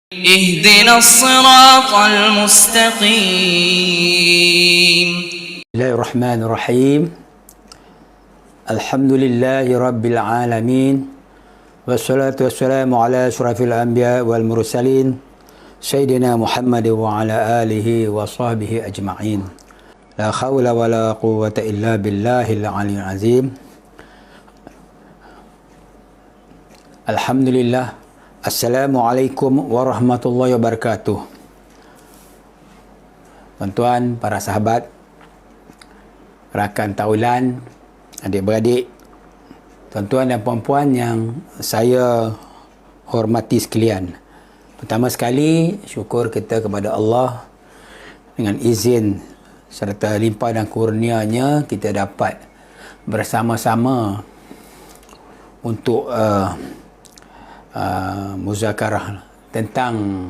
اهدنا الصراط المستقيم. بسم الله الرحمن الرحيم. الحمد لله رب العالمين والصلاة والسلام على أشرف الأنبياء والمرسلين سيدنا محمد وعلى آله وصحبه أجمعين. لا حول ولا قوة إلا بالله العلي العظيم. الحمد لله. Assalamualaikum warahmatullahi wabarakatuh. Tuan-tuan, para sahabat, rakan taulan, adik-beradik, tuan-tuan dan puan-puan yang saya hormati sekalian. Pertama sekali, syukur kita kepada Allah dengan izin serta limpah dan kurnianya kita dapat bersama-sama untuk muzakarah tentang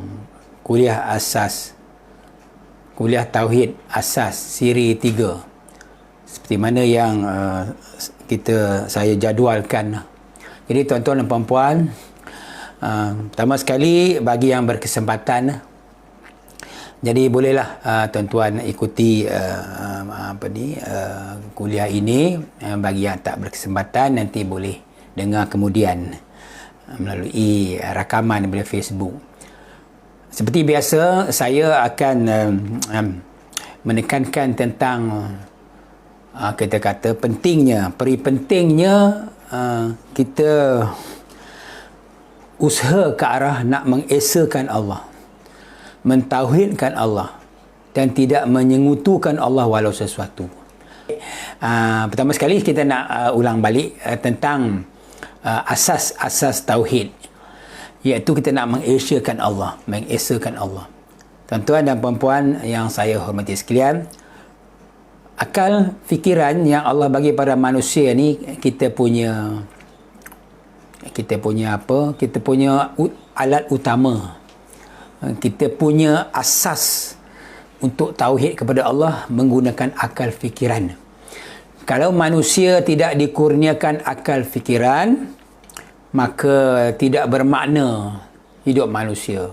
kuliah asas, kuliah tauhid asas siri 3 seperti mana yang saya jadualkan. Jadi tuan-tuan dan puan-puan, pertama sekali bagi yang berkesempatan, jadi bolehlah tuan-tuan ikuti kuliah ini. Bagi yang tak berkesempatan nanti boleh dengar kemudian melalui rakaman daripada Facebook. Seperti biasa, saya akan menekankan tentang kita kata pentingnya kita usaha ke arah nak mengesakan Allah, mentauhidkan Allah dan tidak menyengutukan Allah walau sesuatu. Pertama sekali kita nak ulang balik tentang asas-asas tauhid, iaitu kita nak mengesakan Allah, Tuan-tuan dan puan-puan yang saya hormati sekalian, akal fikiran yang Allah bagi pada manusia ni, kita punya alat utama, kita punya asas untuk tauhid kepada Allah menggunakan akal fikiran. Kalau manusia tidak dikurniakan akal fikiran, maka tidak bermakna hidup manusia.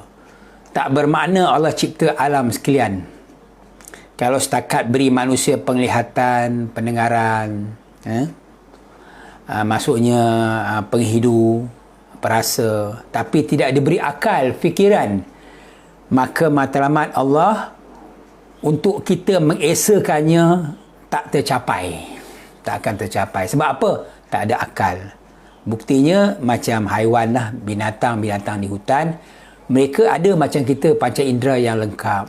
Tak bermakna Allah cipta alam sekalian. Kalau setakat beri manusia penglihatan, pendengaran, maksudnya penghidu, perasa, tapi tidak diberi akal fikiran, maka matlamat Allah untuk kita mengesakannya tak akan tercapai. Sebab apa? Tak ada akal. Buktinya macam haiwan lah, binatang-binatang di hutan, mereka ada macam kita, panca indera yang lengkap,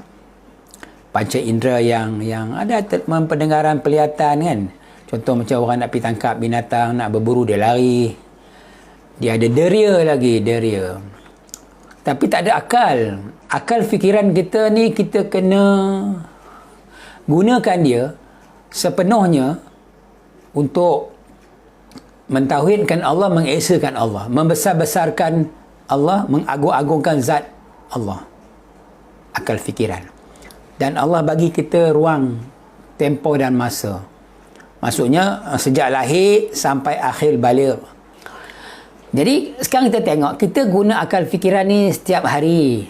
panca indera yang ada pendengaran, penglihatan kan. Contoh macam orang nak pergi tangkap binatang, nak berburu, dia lari, dia ada deria lagi, tapi tak ada akal. Akal fikiran kita ni, kita kena gunakan dia sepenuhnya untuk mentauhidkan Allah, mengesakan Allah, membesar-besarkan Allah, mengagung-agungkan zat Allah. Akal fikiran. Dan Allah bagi kita ruang, tempoh dan masa. Maksudnya sejak lahir sampai akhir balik. Jadi sekarang kita tengok, kita guna akal fikiran ni setiap hari.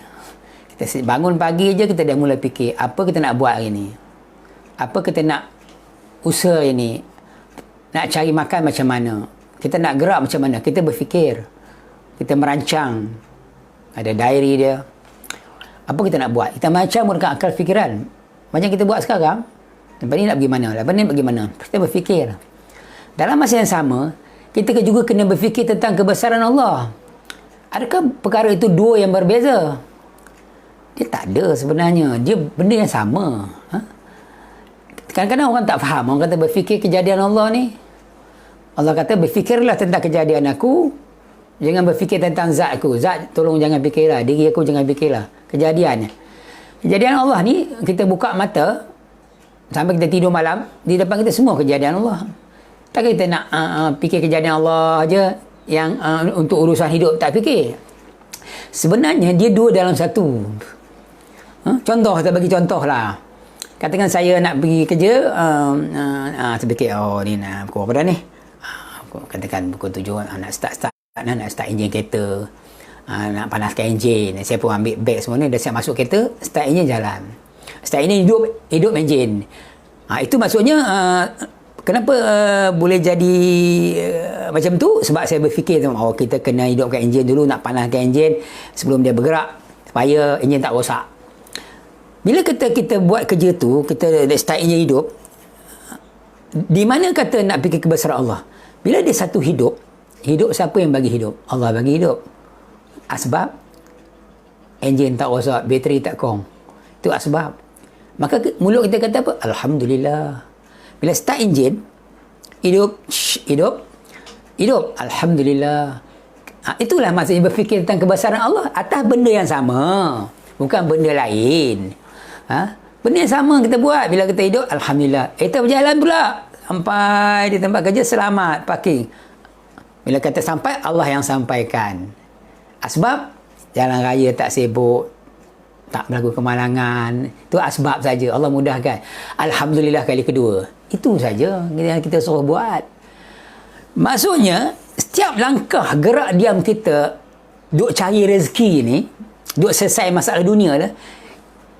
Kita bangun pagi je kita dah mula fikir, apa kita nak buat hari ni? Apa kita nak usaha ini? Nak cari makan macam mana? Kita nak gerak macam mana? Kita berfikir. Kita merancang. Ada diary dia. Apa kita nak buat? Kita merancang menggunakan akal fikiran. Macam kita buat sekarang. Lepas ni nak pergi mana? Lepas ni nak pergi mana? Kita berfikir. Dalam masa yang sama, kita juga kena berfikir tentang kebesaran Allah. Adakah perkara itu dua yang berbeza? Dia tak ada sebenarnya. Dia benda yang sama. Kadang-kadang orang tak faham. Orang kata berfikir kejadian Allah ni. Allah kata berfikirlah tentang kejadian aku. Jangan berfikir tentang zat aku. Zat tolong jangan fikirlah. Diri aku jangan fikirlah. Kejadiannya. Kejadian Allah ni, kita buka mata sampai kita tidur malam, di depan kita semua kejadian Allah. Tak kita nak fikir kejadian Allah aja yang untuk urusan hidup, tak fikir. Sebenarnya dia dua dalam satu. Contoh, kita bagi contoh lah. Katakan saya nak pergi kerja, saya fikir, ni nak pukul apa dah ni? Katakan pukul 7, nak start enjin kereta. nak panaskan enjin. Saya pun ambil beg semua ni, dah siap masuk kereta, start enjin jalan. Start enjin hidup enjin. Itu maksudnya kenapa boleh jadi macam tu? Sebab saya berfikir kita kena hidupkan enjin dulu, nak panaskan enjin sebelum dia bergerak supaya enjin tak rosak. Bila kita buat kerja tu, kita start enjin hidup, di mana kata nak fikir kebesaran Allah? Bila dia satu hidup siapa yang bagi hidup? Allah bagi hidup. Asbab enjin tak rosak, bateri tak kong, itu asbab. Maka mulut kita kata apa? Alhamdulillah. Bila start enjin hidup, Alhamdulillah. Itulah maksudnya berfikir tentang kebesaran Allah atas benda yang sama, bukan benda lain. Benda yang sama kita buat. Bila kita hidup, Alhamdulillah. Kita berjalan pula sampai di tempat kerja selamat, parking. Bila kata sampai, Allah yang sampaikan. Asbab jalan raya tak sibuk, tak berlaku kemalangan, itu asbab saja. Allah mudahkan. Alhamdulillah kali kedua. Itu saja yang kita suruh buat. Maksudnya setiap langkah gerak diam kita duk cari rezeki ni, duk selesai masalah dunia lah,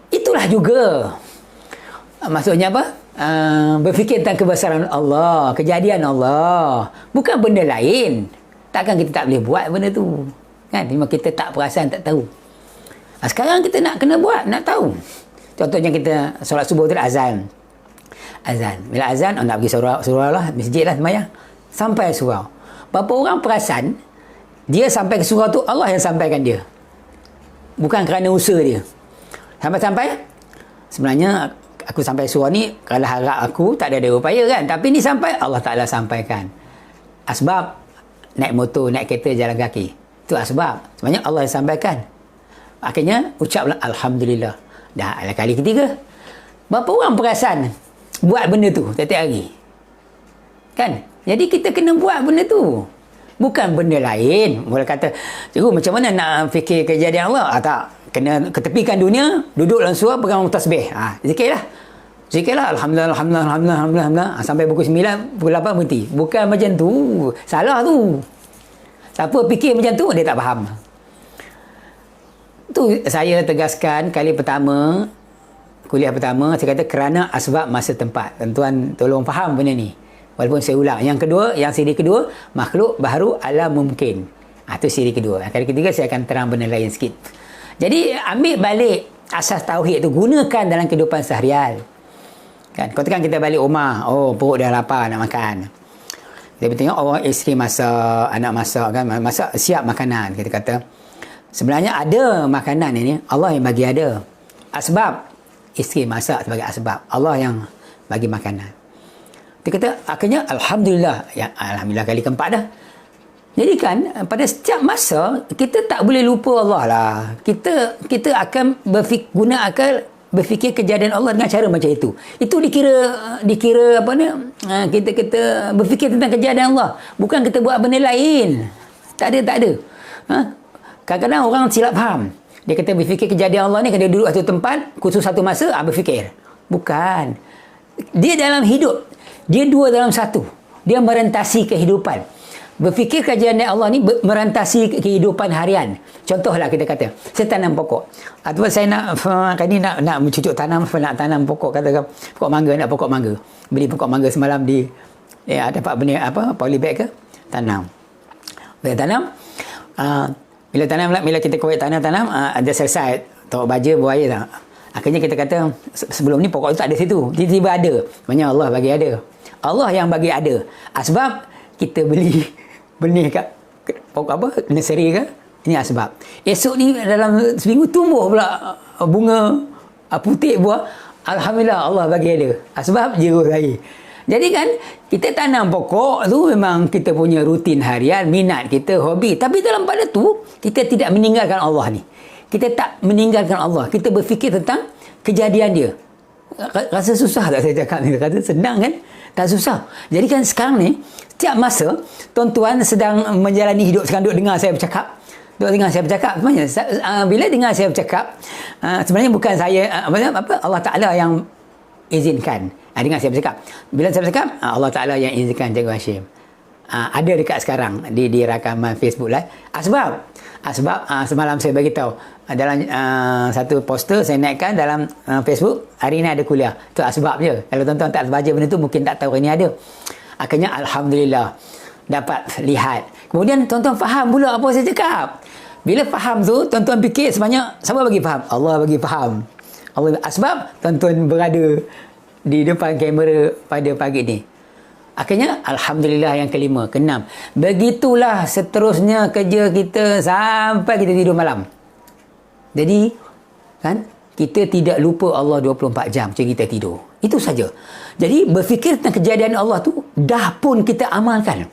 itulah juga maksudnya apa? Berfikir tentang kebesaran Allah, kejadian Allah, bukan benda lain. Takkan kita tak boleh buat benda tu, kan? Cuma kita tak perasan, tak tahu. Sekarang kita nak kena buat, nak tahu. Contohnya kita solat subuh tu azan. Bila azan, nak pergi surau lah, masjid lah, semayang. Sampai surau. Berapa orang perasan dia sampai ke surau tu Allah yang sampaikan dia, bukan kerana usaha dia. Sampai sebenarnya aku sampai surau ni kalau harap aku tak ada upaya kan, tapi ni sampai Allah Ta'ala sampaikan. Asbab naik motor, naik kereta, jalan kaki, itu asbab. Sebenarnya Allah yang sampaikan. Akhirnya ucaplah Alhamdulillah. Dah kali ketiga. Berapa orang perasan buat benda tu setiap hari, kan? Jadi kita kena buat benda tu, bukan benda lain. Boleh kata, cikgu macam mana nak fikir kejadian Allah? Tak, kena ketepikan dunia, duduk dalam surau, pegang tasbih. Zikirlah Alhamdulillah. Sampai pukul 9, pukul 8 berhenti. Bukan macam tu, salah tu. Siapa fikir macam tu, dia tak faham. Tu saya tegaskan kali pertama, kuliah pertama, saya kata kerana asbab masa tempat. Tuan tolong faham benda ni. Walaupun saya ulang. Yang kedua, yang siri kedua, makhluk baharu alam mungkin. Itu siri kedua. Kali ketiga saya akan terang benda lain sikit. Jadi ambil balik asas tauhid tu, gunakan dalam kehidupan seharian. Kan? Katakan kita balik rumah, perut dah lapar nak makan. Kita tengok orang isteri masak, anak masak kan, masak siap makanan. Kita kata sebenarnya ada makanan ini Allah yang bagi ada. Asbab isteri masak sebagai asbab, Allah yang bagi makanan. Dia kata akhirnya Alhamdulillah. Ya, Alhamdulillah kali keempat dah. Jadi kan pada setiap masa kita tak boleh lupa Allah lah. Kita akan guna akal berfikir kejadian Allah dengan cara macam itu. Itu dikira apa ni? Kita berfikir tentang kejadian Allah. Bukan kita buat benda lain. Tak ada. Kadang-kadang orang silap faham. Dia kata berfikir kejadian Allah ni kena duduk satu tempat, khusus satu masa, berfikir. Bukan. Dia dalam hidup. Dia dua dalam satu. Dia merentasi kehidupan. Berfikir kejadian Allah ni merentasi kehidupan harian. Contohlah kita kata, saya tanam pokok. Ataupun saya nak mencucuk tanam, nak tanam pokok, katakan pokok mangga, nak pokok mangga. Beli pokok mangga semalam dapat benda polybag ke? Tanam. Bila kita korek tanam, ada selesai tahu baja buaya tak. Akhirnya kita kata sebelum ni pokok tu tak ada situ, tiba-tiba ada. Sebenarnya Allah bagi ada. Allah yang bagi ada. Asbab kita beli benih kat pokok nursery ke, ini asbab. Esok ni dalam seminggu tumbuh pula bunga putih buah. Alhamdulillah Allah bagi ada. Asbab jerus air. Jadi kan kita tanam pokok tu memang kita punya rutin harian, minat kita, hobi. Tapi dalam pada tu kita tidak meninggalkan Allah ni. Kita tak meninggalkan Allah. Kita berfikir tentang kejadian dia. Rasa susah tak saya cakap ni? Kata senang kan? Tak susah. Jadi kan sekarang ni setiap masa tuan-tuan sedang menjalani hidup, sekarang duduk dengar saya bercakap. Sebenarnya bila dengar saya bercakap, sebenarnya bukan saya Allah Ta'ala yang izinkan. Dengar saya bercakap. Bila saya bercakap, Allah Ta'ala yang izinkan Cikgu Hashim. Ada dekat sekarang di rakaman Facebook Live. Sebab Sebab semalam saya bagi tahu dalam satu poster saya naikkan dalam Facebook, hari ni ada kuliah. Itu sebab je. Kalau tuan-tuan tak baca benda tu mungkin tak tahu hari ni ada. Akhirnya alhamdulillah dapat lihat. Kemudian tuan-tuan faham pula apa saya cakap. Bila faham tu, tuan-tuan fikir sebanyak siapa bagi faham? Allah bagi faham. Allah sebab tuan-tuan berada di depan kamera pada pagi ni. Akhirnya alhamdulillah yang kelima, keenam. Begitulah seterusnya kerja kita sampai kita tidur malam. Jadi kan kita tidak lupa Allah 24 jam macam kita tidur. Itu saja. Jadi berfikir tentang kejadian Allah tu dah pun kita amalkan.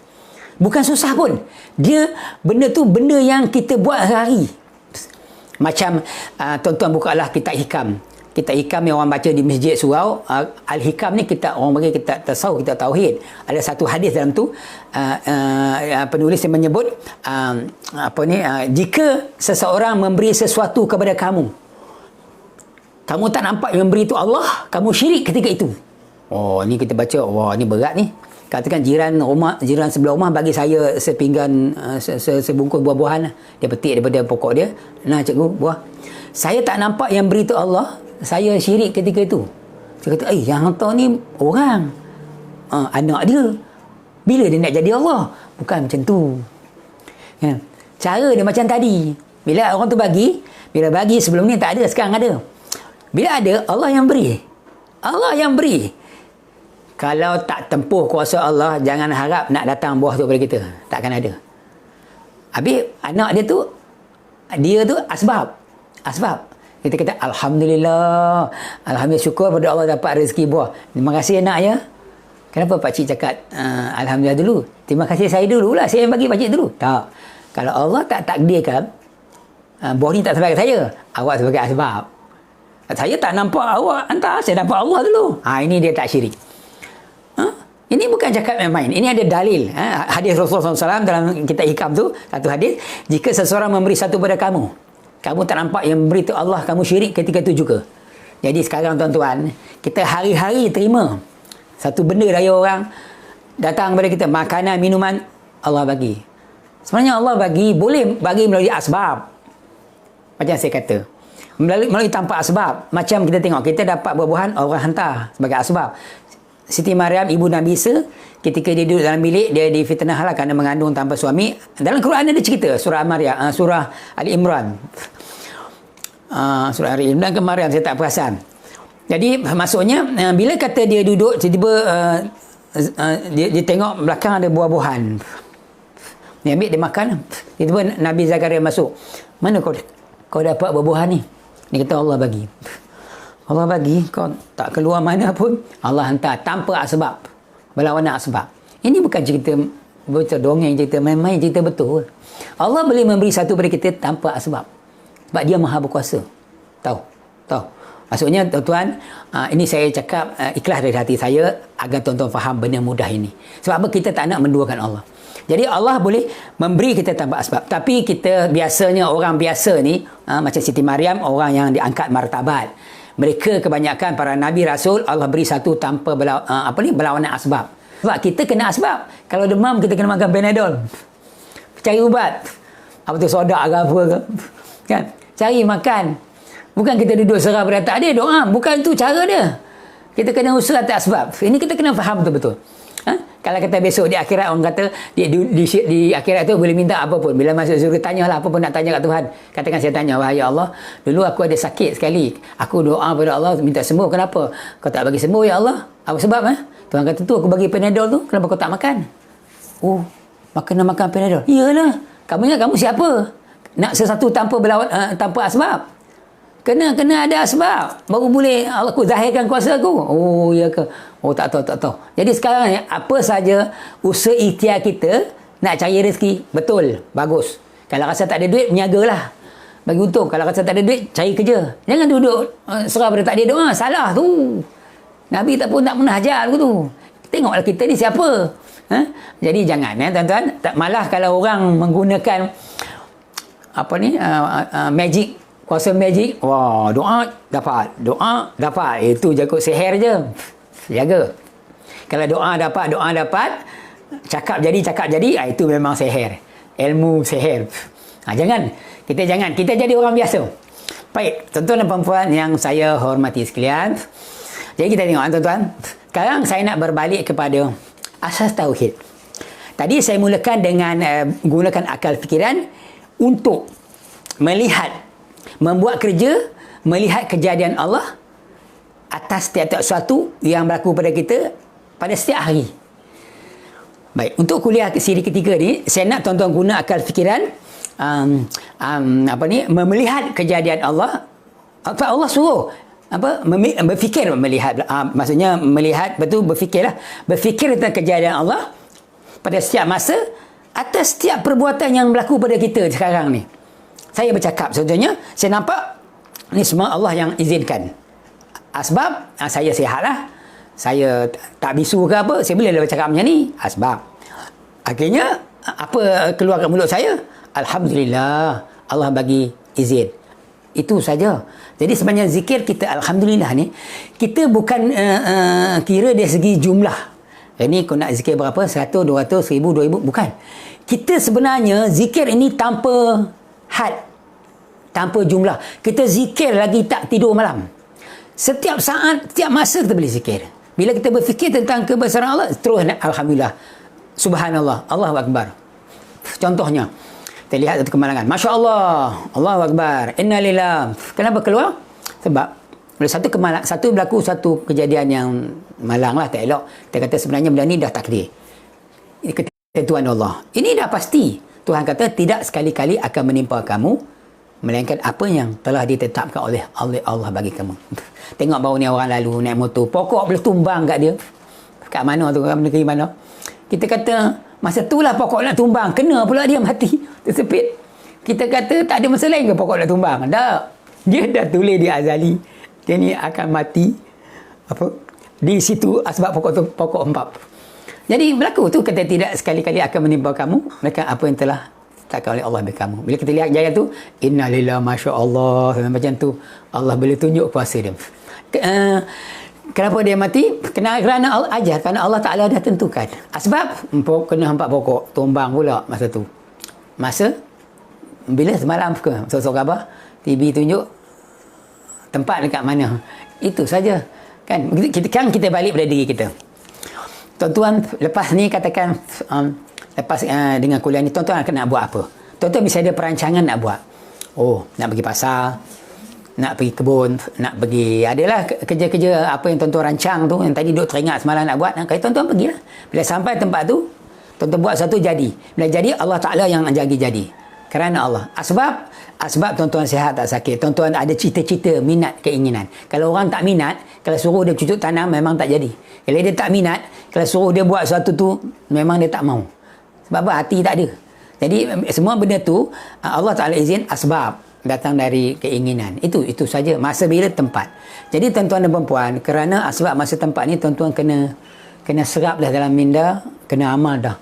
Bukan susah pun. Benda tu benda yang kita buat hari-hari. Macam tuan-tuan bukalah kitab hikam. Kitab hikam yang orang baca di masjid surau, Al-Hikam ni orang bagi kita tasawuf, kita tauhid. Ada satu hadis dalam tu, penulis yang menyebut jika seseorang memberi sesuatu kepada kamu, kamu tak nampak yang memberi itu Allah, kamu syirik ketika itu. Oh, ni kita baca, wah ni berat ni. Katakan jiran sebelah rumah bagi saya sepinggan sebungkus buah-buahan, dia petik daripada pokok dia. Nah cikgu, buah. Saya tak nampak yang beri itu Allah, saya syirik ketika itu. Saya kata, yang hantar ni orang, anak dia. Bila dia nak jadi Allah? Bukan macam tu. Ya. Cara dia macam tadi. Bila orang tu bila bagi sebelum ni tak ada, sekarang ada. Bila ada, Allah yang beri. Allah yang beri. Kalau tak tempuh kuasa Allah, jangan harap nak datang buah tu pada kita. Takkan ada. Habis anak dia tu asbab. Kita kata alhamdulillah, syukur pada Allah dapat rezeki buah. Terima kasih anak ya. Kenapa pak cik cakap alhamdulillah dulu? Terima kasih saya dululah, saya yang bagi pak cik dulu. Tak. Kalau Allah tak takdirkan buah ni tak sampai ke saya, awak sebagai asbab. Saya tak nampak awak hantar, saya nampak Allah dulu. Ini dia tak syirik. Ini bukan cakap main-main. Ini ada dalil. Hadis Rasulullah SAW dalam kitab hikam tu, satu hadis, jika seseorang memberi satu pada kamu tak nampak yang memberi itu Allah, kamu syirik ketika itu juga. Jadi sekarang tuan-tuan, kita hari-hari terima satu benda dari orang datang kepada kita, makanan, minuman, Allah bagi. Sebenarnya Allah boleh bagi melalui asbab. Macam saya kata, melalui tanpa asbab. Macam kita tengok, kita dapat buah-buahan, orang hantar sebagai asbab. Siti Maryam, ibu Nabi Isa, ketika dia duduk dalam bilik, dia difitnah lah kerana mengandung tanpa suami. Dalam Quran ada cerita, surah Maryam, surah Ali Imran. Surah Ali Imran ke Maryam, saya tak perasan. Jadi maksudnya, bila kata dia duduk, tiba-tiba dia tengok belakang ada buah-buahan. Dia ambil, dia makan. Tiba-tiba Nabi Zakaria masuk. Mana kau dapat buah-buahan ni? Dia kata Allah bagi. Allah bagi, kau tak keluar mana pun, Allah hantar tanpa asbab, berlawanan asbab. Ini bukan cerita dongeng, cerita main-main, cerita betul. Allah boleh memberi satu pada kita tanpa asbab, sebab dia maha berkuasa. Tahu? Maksudnya tuan-tuan, ini saya cakap ikhlas dari hati saya agar tuan-tuan faham benda mudah ini. Sebab apa? Kita tak nak menduakan Allah. Jadi Allah boleh memberi kita tanpa asbab. Tapi kita biasanya, orang biasa ni, macam Siti Maryam, orang yang diangkat martabat. Mereka kebanyakan para Nabi Rasul, Allah beri satu tanpa berlawanan asbab. Sebab kita kena asbab. Kalau demam, kita kena makan Panadol. Cari ubat. Apa tu, sodak ke apa ke. Kan? Cari makan. Bukan kita duduk serah pada tak ada doa. Bukan itu cara dia. Kita kena usaha atas asbab. Ini kita kena faham betul-betul. Kalau kata besok di akhirat, orang kata di akhirat tu boleh minta apa pun. Bila masuk surga, tanyalah apa pun nak tanya kat Tuhan. Katakan saya tanya, wahai Allah, dulu aku ada sakit sekali, aku doa pada Allah minta sembuh, kenapa kau tak bagi sembuh ya Allah? Apa sebab? Tuhan kata tu, aku bagi Panadol tu, kenapa kau tak makan? Makan Panadol. Iyalah, kamu ingat kamu siapa? Nak sesuatu tanpa asbab. Kena ada asbab, baru boleh aku zahirkan kuasa aku. Ya ke? Tak tahu. Jadi sekarang ni, apa saja usaha ikhtiar kita nak cari rezeki, betul, bagus. Kalau rasa tak ada duit, berniagalah, bagi untung. Kalau rasa tak ada duit, cari kerja. Jangan duduk serah pada tak ada doa. Salah tu. Nabi tak pernah ajar aku tu. Tengoklah kita ni siapa. Jadi jangan, tuan-tuan. Malah kalau orang menggunakan magic, kuasa magic, doa dapat, itu jago seher je. Jaga. Kalau doa dapat, cakap jadi, itu memang seher, ilmu seher. Kita jadi orang biasa. Baik, tuan-tuan dan puan yang saya hormati sekalian. Jadi kita tengok tuan-tuan. Sekarang saya nak berbalik kepada asas tauhid. Tadi saya mulakan dengan gunakan akal fikiran untuk membuat kerja, melihat kejadian Allah atas setiap sesuatu yang berlaku pada kita pada setiap hari. Baik, untuk kuliah siri ketiga ni, saya nak tuan-tuan guna akal fikiran melihat kejadian Allah. Allah suruh berfikir melihat, maksudnya melihat, betul, berfikir tentang kejadian Allah pada setiap masa atas setiap perbuatan yang berlaku pada kita sekarang ni. Saya bercakap, contohnya saya nampak ni semua Allah yang izinkan. Asbab, saya sihat lah, saya tak bisu ke apa, saya boleh bercakap macam ni, asbab. Akhirnya apa keluar kat mulut saya? Alhamdulillah, Allah bagi izin. Itu saja. Jadi sebenarnya zikir kita alhamdulillah ni, kita bukan kira dari segi jumlah. Ini kau nak zikir berapa? 100, 200, 1000, 2000, bukan. Kita sebenarnya zikir ini tanpa had, tanpa jumlah. Kita zikir lagi tak tidur malam. Setiap saat, setiap masa kita boleh zikir. Bila kita berfikir tentang kebesaran Allah, terus alhamdulillah, subhanallah, Allahu akbar. Contohnya, kita lihat satu kemalangan. Masya Allah, Allahu akbar, inna lillah. Kenapa keluar? Sebab satu berlaku satu kejadian yang malang lah, tak elok. Kita kata sebenarnya benda ni dah takdir, ketentuan Allah. Ini dah pasti. Tuhan kata tidak sekali-kali akan menimpa kamu melainkan apa yang telah ditetapkan oleh Allah bagi kamu. Tengok baru ni orang lalu naik motor, pokok boleh tumbang kat dia. Kat mana tu, kat negeri mana. Kita kata masa tu lah pokok nak tumbang, kena pula dia mati, tersepit. Kita kata tak ada masa lain ke pokok nak tumbang? Tak. Dia dah tulis di azali, dia ni akan mati di situ sebab pokok empap. Jadi berlaku tu, kata tidak sekali-kali akan menimpa kamu melainkan apa yang telah ditetapkan oleh Allah bagi kamu. Bila kita lihat jaya tu, inna lillah, masya Allah, macam tu, Allah boleh tunjuk kuasa dia. Kenapa dia mati? Kerana Allah ajar, kerana Allah Ta'ala dah tentukan. Sebab kena hampak pokok, tumbang pula masa tu. Masa bila semalam ke sosok khabar TV tunjuk tempat dekat mana. Itu saja. Kan kita balik pada diri kita. Tuan-tuan, lepas ni katakan lepas dengan kuliah ni, tuan-tuan akan nak buat apa? Tuan-tuan misalnya ada perancangan nak buat. Nak pergi pasar, nak pergi kebun, nak pergi, adalah kerja-kerja apa yang tuan-tuan rancang tu, yang tadi duk teringat semalam nak buat, kalau tuan-tuan pergilah. Bila sampai tempat tu, tuan-tuan buat satu jadi. Bila jadi, Allah Ta'ala yang jadi. Kerana Allah. Asbab tuan-tuan sihat tak sakit. Tuan-tuan ada cita-cita, minat, keinginan. Kalau orang tak minat, kalau suruh dia cucuk tanam, memang tak jadi. Kalau dia tak minat, kalau suruh dia buat sesuatu tu, memang dia tak mau. Sebab apa? Hati tak ada. Jadi semua benda tu, Allah Ta'ala izin asbab. Datang dari keinginan. Itu saja. Masa, bila, tempat. Jadi tuan-tuan dan perempuan, kerana asbab masa tempat ni, tuan-tuan kena serap dah dalam minda, kena amal dah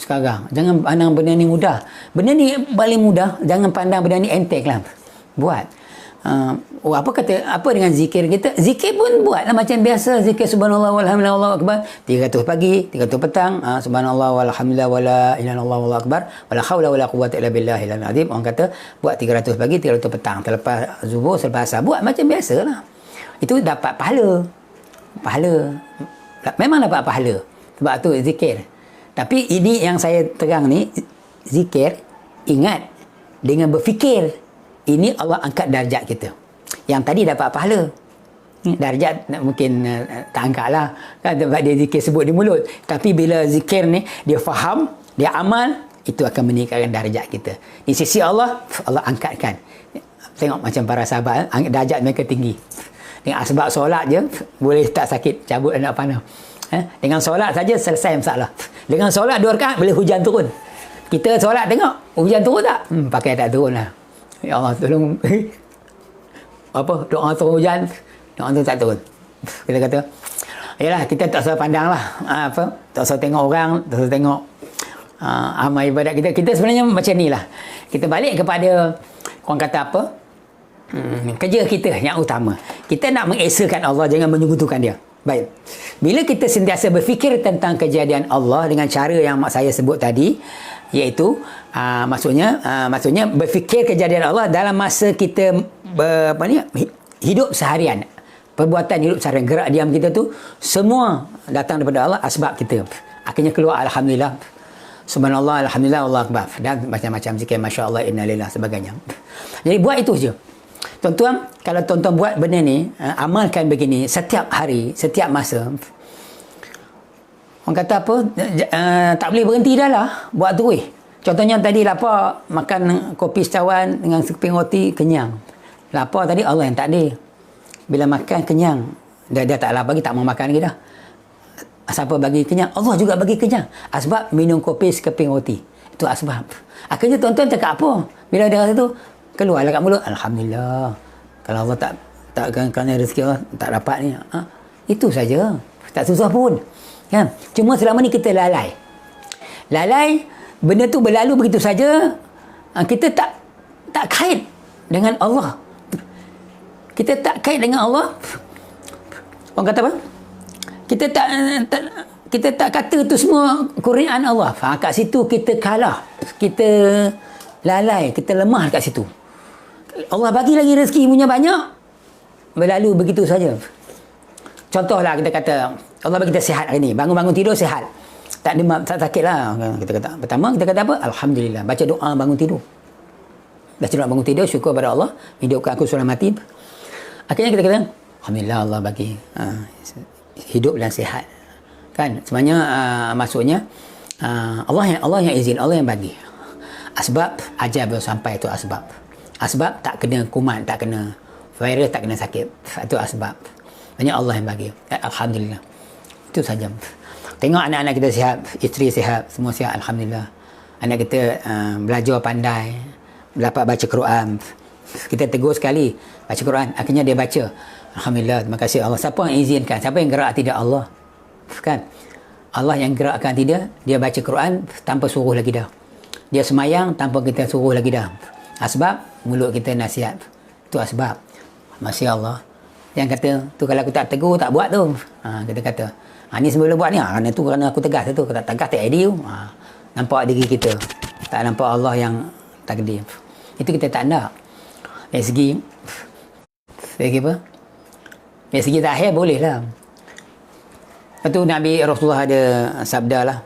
sekarang. Jangan pandang benda ni mudah. Benda ni paling mudah. Jangan pandang benda ni enteng lah. Buat. Apa dengan zikir kita? Zikir pun buatlah macam biasa. Zikir subhanallah walhamdulillah wallahu akbar. 300 pagi, 300 petang. Subhanallah walhamdulillah wala ilaha illallah wallahu akbar. Wala haula wala quwwata illa billahil azim. Orang kata buat 300 pagi, 300 petang. Terlepas zuhur, selepas asar. Buat macam biasalah. Itu dapat pahala. Memang dapat pahala. Sebab tu zikir. Tapi ini yang saya terang ni, zikir, ingat, dengan berfikir, ini Allah angkat darjat kita. Yang tadi dapat pahala. Darjat mungkin tak angkat lah. Kan, sebab dia zikir sebut di mulut. Tapi bila zikir ni, dia faham, dia amal, itu akan meningkatkan darjat kita. Di sisi Allah, Allah angkatkan. Tengok macam para sahabat, darjat mereka tinggi. Dengan sebab solat je, boleh tak sakit, cabut anak panah. Dengan solat saja selesai masalah. Dengan solat 2 rakaat boleh hujan turun. Kita solat tengok hujan turun tak? Pakai tak turun lah. Ya Allah tolong. Doa turun hujan, doa tu tak turun. Kita kata, yalah, kita tak usah pandang lah. Tak usah tengok orang, tak usah tengok amal ibadat kita. Kita sebenarnya macam ni lah. Kita balik kepada, orang kata apa? Kerja kita yang utama. Kita nak mengesakan Allah, jangan menyekutukan dia. Baik. Bila kita sentiasa berfikir tentang kejadian Allah dengan cara yang saya sebut tadi, iaitu maksudnya berfikir kejadian Allah dalam masa kita hidup seharian. Perbuatan hidup seharian, gerak diam kita tu semua datang daripada Allah, asbab kita. Akhirnya keluar alhamdulillah, subhanallah, alhamdulillah, Allah akbar, dan macam-macam zikir, masya-Allah, innalillah, sebagainya. Jadi buat itu je. Tuan-tuan, kalau tuan-tuan buat benda ni, amalkan begini setiap hari, setiap masa. Orang kata apa? Tak boleh berhenti dah lah buat tu. Contohnya tadi lapar, makan kopi secawan dengan sekeping roti, kenyang. Lapar tadi Allah yang tak ada. Bila makan kenyang, dia tak lapar lagi, tak mau makan lagi dah. Siapa bagi kenyang? Allah juga bagi kenyang. Asbab minum kopi sekeping roti. Itu asbab. Akhirnya tuan-tuan cakap apa? Bila dia rasa tu, keluarlah kat mulut, alhamdulillah. Kalau Allah tak kerana rezeki Allah tak dapat ni. Itu saja. Tak susah pun. Kan? Cuma selama ni kita lalai. Lalai, benda tu berlalu begitu saja. Kita tak kait dengan Allah. Kita tak kait dengan Allah. Orang kata apa? Kita tak kata tu semua kurniaan Allah. Kat situ kita kalah. Kita lalai, kita lemah kat situ. Allah bagi lagi rezeki punya banyak, berlalu begitu saja. Contohlah kita kata Allah bagi kita sihat hari ni, bangun-bangun tidur sihat, tak demam, tak sakit lah. Kita kata pertama, kita kata apa? Alhamdulillah, baca doa bangun tidur. Baca doa bangun tidur, syukur pada Allah hidupkan aku sudah mati. Akhirnya kita kata alhamdulillah, Allah bagi hidup dan sihat. Kan sebenarnya maksudnya Allah yang izin, Allah yang bagi. Asbab ajal belum sampai, itu asbab. Asbab tak kena kuman, tak kena virus, tak kena sakit. Itu asbab. Hanya Allah yang bagi. Alhamdulillah. Itu saja. Tengok anak-anak kita sihat, isteri sihat, semua sihat, alhamdulillah. Anak kita belajar pandai, dapat baca Quran. Kita tegur sekali baca Quran, akhirnya dia baca. Alhamdulillah, terima kasih Allah. Siapa yang izinkan? Siapa yang gerak? Tidak Allah. Kan? Allah yang gerakkan tidak, dia baca Quran tanpa suruh lagi dah. Dia semayang tanpa kita suruh lagi dah. Asbab mulut kita nasihat. Itu asbab. Masya Allah. Yang kata tu kalau aku tak tegur, tak buat tu. Kita kata ni sebelum buat ni, kerana aku tegas tu. Kalau tak tegas tak edit tu. Nampak diri kita, tak nampak Allah yang takdir. Itu kita tak nak. Dari segi apa? Dari segi terakhir boleh lah. Lepas tu Nabi Rasulullah ada sabda lah,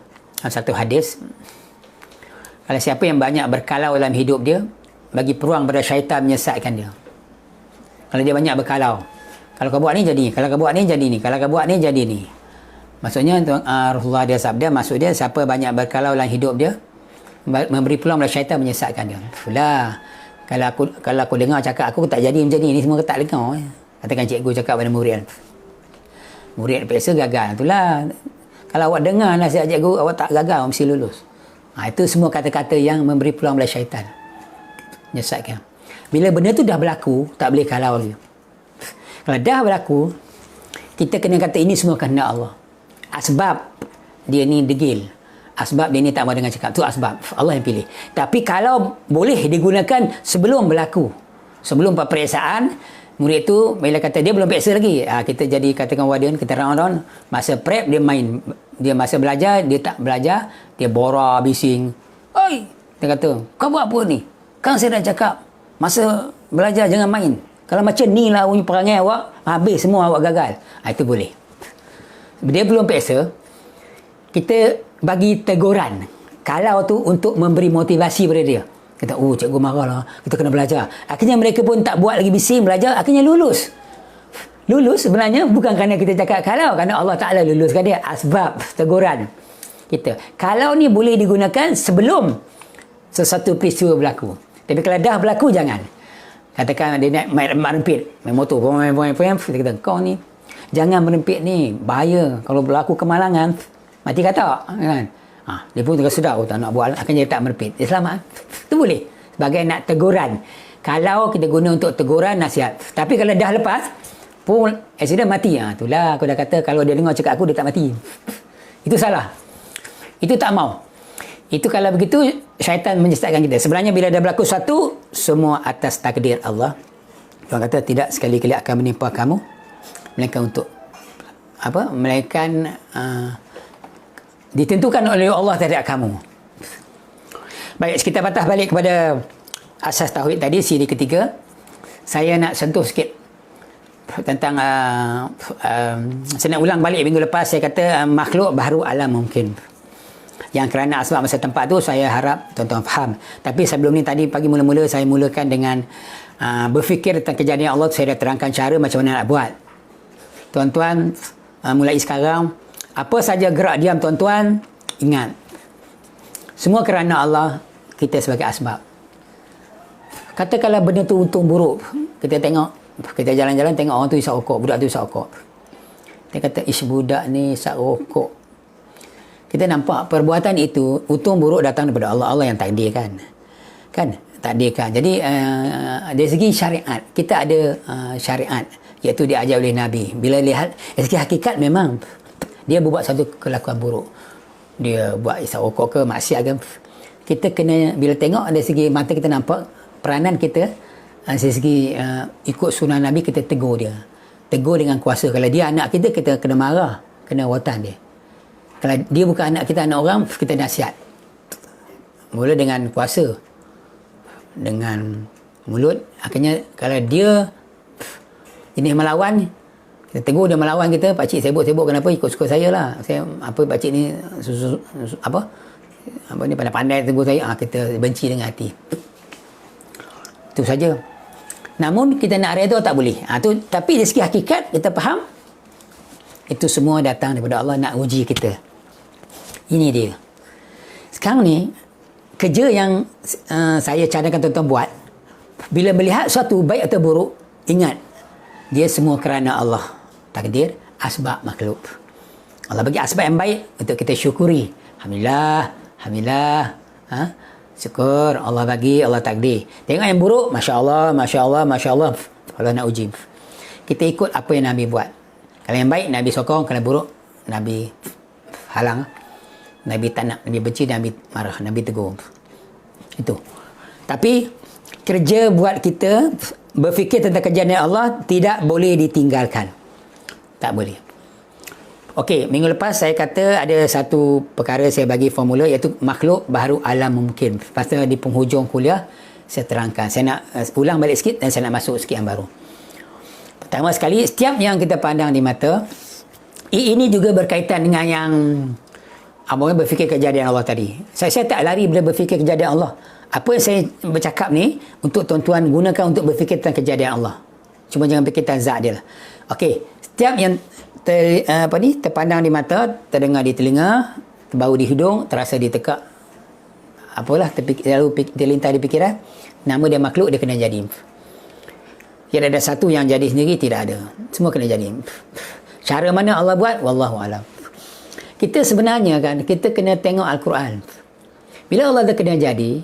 satu hadis, kalau siapa yang banyak berkalau dalam hidup dia, bagi peluang pada syaitan menyesatkan dia. Kalau dia banyak berkalau, kalau kau buat ni jadi ni, kalau kau buat ni jadi ni, kalau kau buat ni jadi ni. Maksudnya Rasulullah dia sabda, maksud dia siapa banyak berkalau dalam hidup dia, memberi peluang pada syaitan menyesatkan dia. Fulah, kalau aku dengar cakap aku tak jadi macam ni semua tak dengar. Katakan cikgu cakap pada murid, murid biasa gagal. Itulah, kalau awak dengar nasihat cikgu, awak tak gagal, awak mesti lulus. Itu semua kata-kata yang memberi peluang pada syaitan menyesatkan. Bila benda tu dah berlaku, tak boleh kalau lagi. Kalau dah berlaku, kita kena kata ini semua kehendak Allah. Asbab dia ni degil, asbab dia ni tak mau dengar cakap, tu asbab Allah yang pilih. Tapi kalau boleh digunakan sebelum berlaku, sebelum peperiksaan, murid tu bila kata dia belum periksa lagi, kita jadi katakan warden, kita round masa prep dia main, dia masa belajar dia tak belajar, dia bora bising. Oi, dia kata kau buat apa ni, kan saya dah cakap masa belajar jangan main. Kalau macam ni lah punya perangai awak, habis semua awak gagal. Itu boleh. Dia belum periksa, kita bagi teguran. Kalau tu untuk memberi motivasi pada dia. Kata, cikgu marah lah, kita kena belajar. Akhirnya mereka pun tak buat lagi bising belajar, akhirnya lulus. Lulus sebenarnya bukan kerana kita cakap kalau, kerana Allah Ta'ala luluskan dia. Asbab teguran kita. Kalau ni boleh digunakan sebelum sesuatu peristiwa berlaku. Tapi kalau dah berlaku, jangan. Katakan dia naik merempit, main motor, kita kata, kau ni jangan merempit ni, bahaya. Kalau berlaku kemalangan, mati kata, kan? Dia pun tengah sedar, tak nak buat, akhirnya dia tak merempit, dia selamat. Itu boleh sebagai nak teguran. Kalau kita guna untuk teguran, nasihat. Tapi kalau dah lepas pun accident, mati, itulah aku dah kata, kalau dia dengar cakap aku, dia tak mati. Itu salah, itu tak mau. Itu kalau begitu syaitan menyesatkan kita. Sebenarnya bila dah berlaku satu, semua atas takdir Allah. Tuhan kata tidak sekali-kali akan menimpa kamu, melainkan untuk melainkan ditentukan oleh Allah terhadap kamu. Baik, kita patah balik kepada asas tauhid tadi, siri ketiga. Saya nak sentuh sikit tentang saya nak ulang balik minggu lepas saya kata makhluk baharu alam mungkin. Yang kerana asbab masa tempat tu saya harap tuan-tuan faham. Tapi sebelum ni tadi pagi mula-mula saya mulakan dengan berfikir tentang kejadian Allah. Saya dah terangkan cara macam mana nak buat. Tuan-tuan, mulai sekarang apa saja gerak diam tuan-tuan, ingat semua kerana Allah, kita sebagai asbab. Katakanlah benda tu untung buruk, kita tengok, kita jalan-jalan tengok orang tu isap rokok, budak tu isap rokok. Dia kata, ish, budak ni isap rokok. Kita nampak perbuatan itu untung buruk datang daripada Allah. Allah yang takdirkan. Kan? Takdirkan. Jadi dari segi syariat, kita ada syariat, iaitu diajar oleh Nabi. Bila lihat dari segi hakikat, memang dia buat satu kelakuan buruk. Dia buat isap rokok ke, maksiat ke. Kita kena, bila tengok dari segi mata kita nampak peranan kita, dari segi ikut sunnah Nabi, kita tegur dia. Tegur dengan kuasa. Kalau dia anak kita, kita kena marah, kena watan dia. Kalau dia bukan anak kita, anak orang, kita nasihat. Mula dengan kuasa, dengan mulut. Akhirnya kalau dia jenis melawan, kita tegur dia melawan kita, pakcik sibuk-sibuk kenapa, ikut suka saya lah. Saya, pakcik ni apa ni pandai-pandai tegur saya, kita benci dengan hati. Itu saja. Namun kita nak redha tak boleh. Tapi dari segi hakikat kita faham, itu semua datang daripada Allah nak uji kita. Ini dia. Sekarang ni kerja yang saya cadangkan tuan-tuan buat, bila melihat suatu baik atau buruk, ingat dia semua kerana Allah. Takdir, asbab makhluk. Allah bagi asbab yang baik untuk kita syukuri. Alhamdulillah, alhamdulillah. Syukur Allah bagi, Allah takdir. Tengok yang buruk, Masya Allah, Masya Allah, Masya Allah. Allah nak uji. Kita ikut apa yang Nabi buat. Kalau yang baik, Nabi sokong. Kalau buruk, Nabi halang. Nabi tak nak, Nabi benci, Nabi marah, Nabi tegur. Itu. Tapi kerja buat kita berfikir tentang kejadian Allah tidak boleh ditinggalkan. Tak boleh. Okey, minggu lepas saya kata ada satu perkara saya bagi formula, iaitu makhluk baharu alam mungkin. Pasal di penghujung kuliah saya terangkan. Saya nak ulang balik sikit dan saya nak masuk sikit yang baru. Pertama sekali, setiap yang kita pandang di mata, ini juga berkaitan dengan yang abang berfikir kejadian Allah tadi. Saya tak lari bila berfikir kejadian Allah. Apa yang saya bercakap ni untuk tuan-tuan gunakan untuk berfikir tentang kejadian Allah. Cuma jangan fikir tentang zat dia lah. Okey, setiap yang terpandang di mata, terdengar di telinga, terbau di hidung, terasa di tekak, apalah lalu terlintas di fikiran, nama dia makhluk, dia kena jadi. Tidak ada satu yang jadi sendiri, tidak ada. Semua kena jadi. Cara mana Allah buat? Wallahu alam. Kita sebenarnya kan, kita kena tengok Al-Quran. Bila Allah dah kena jadi,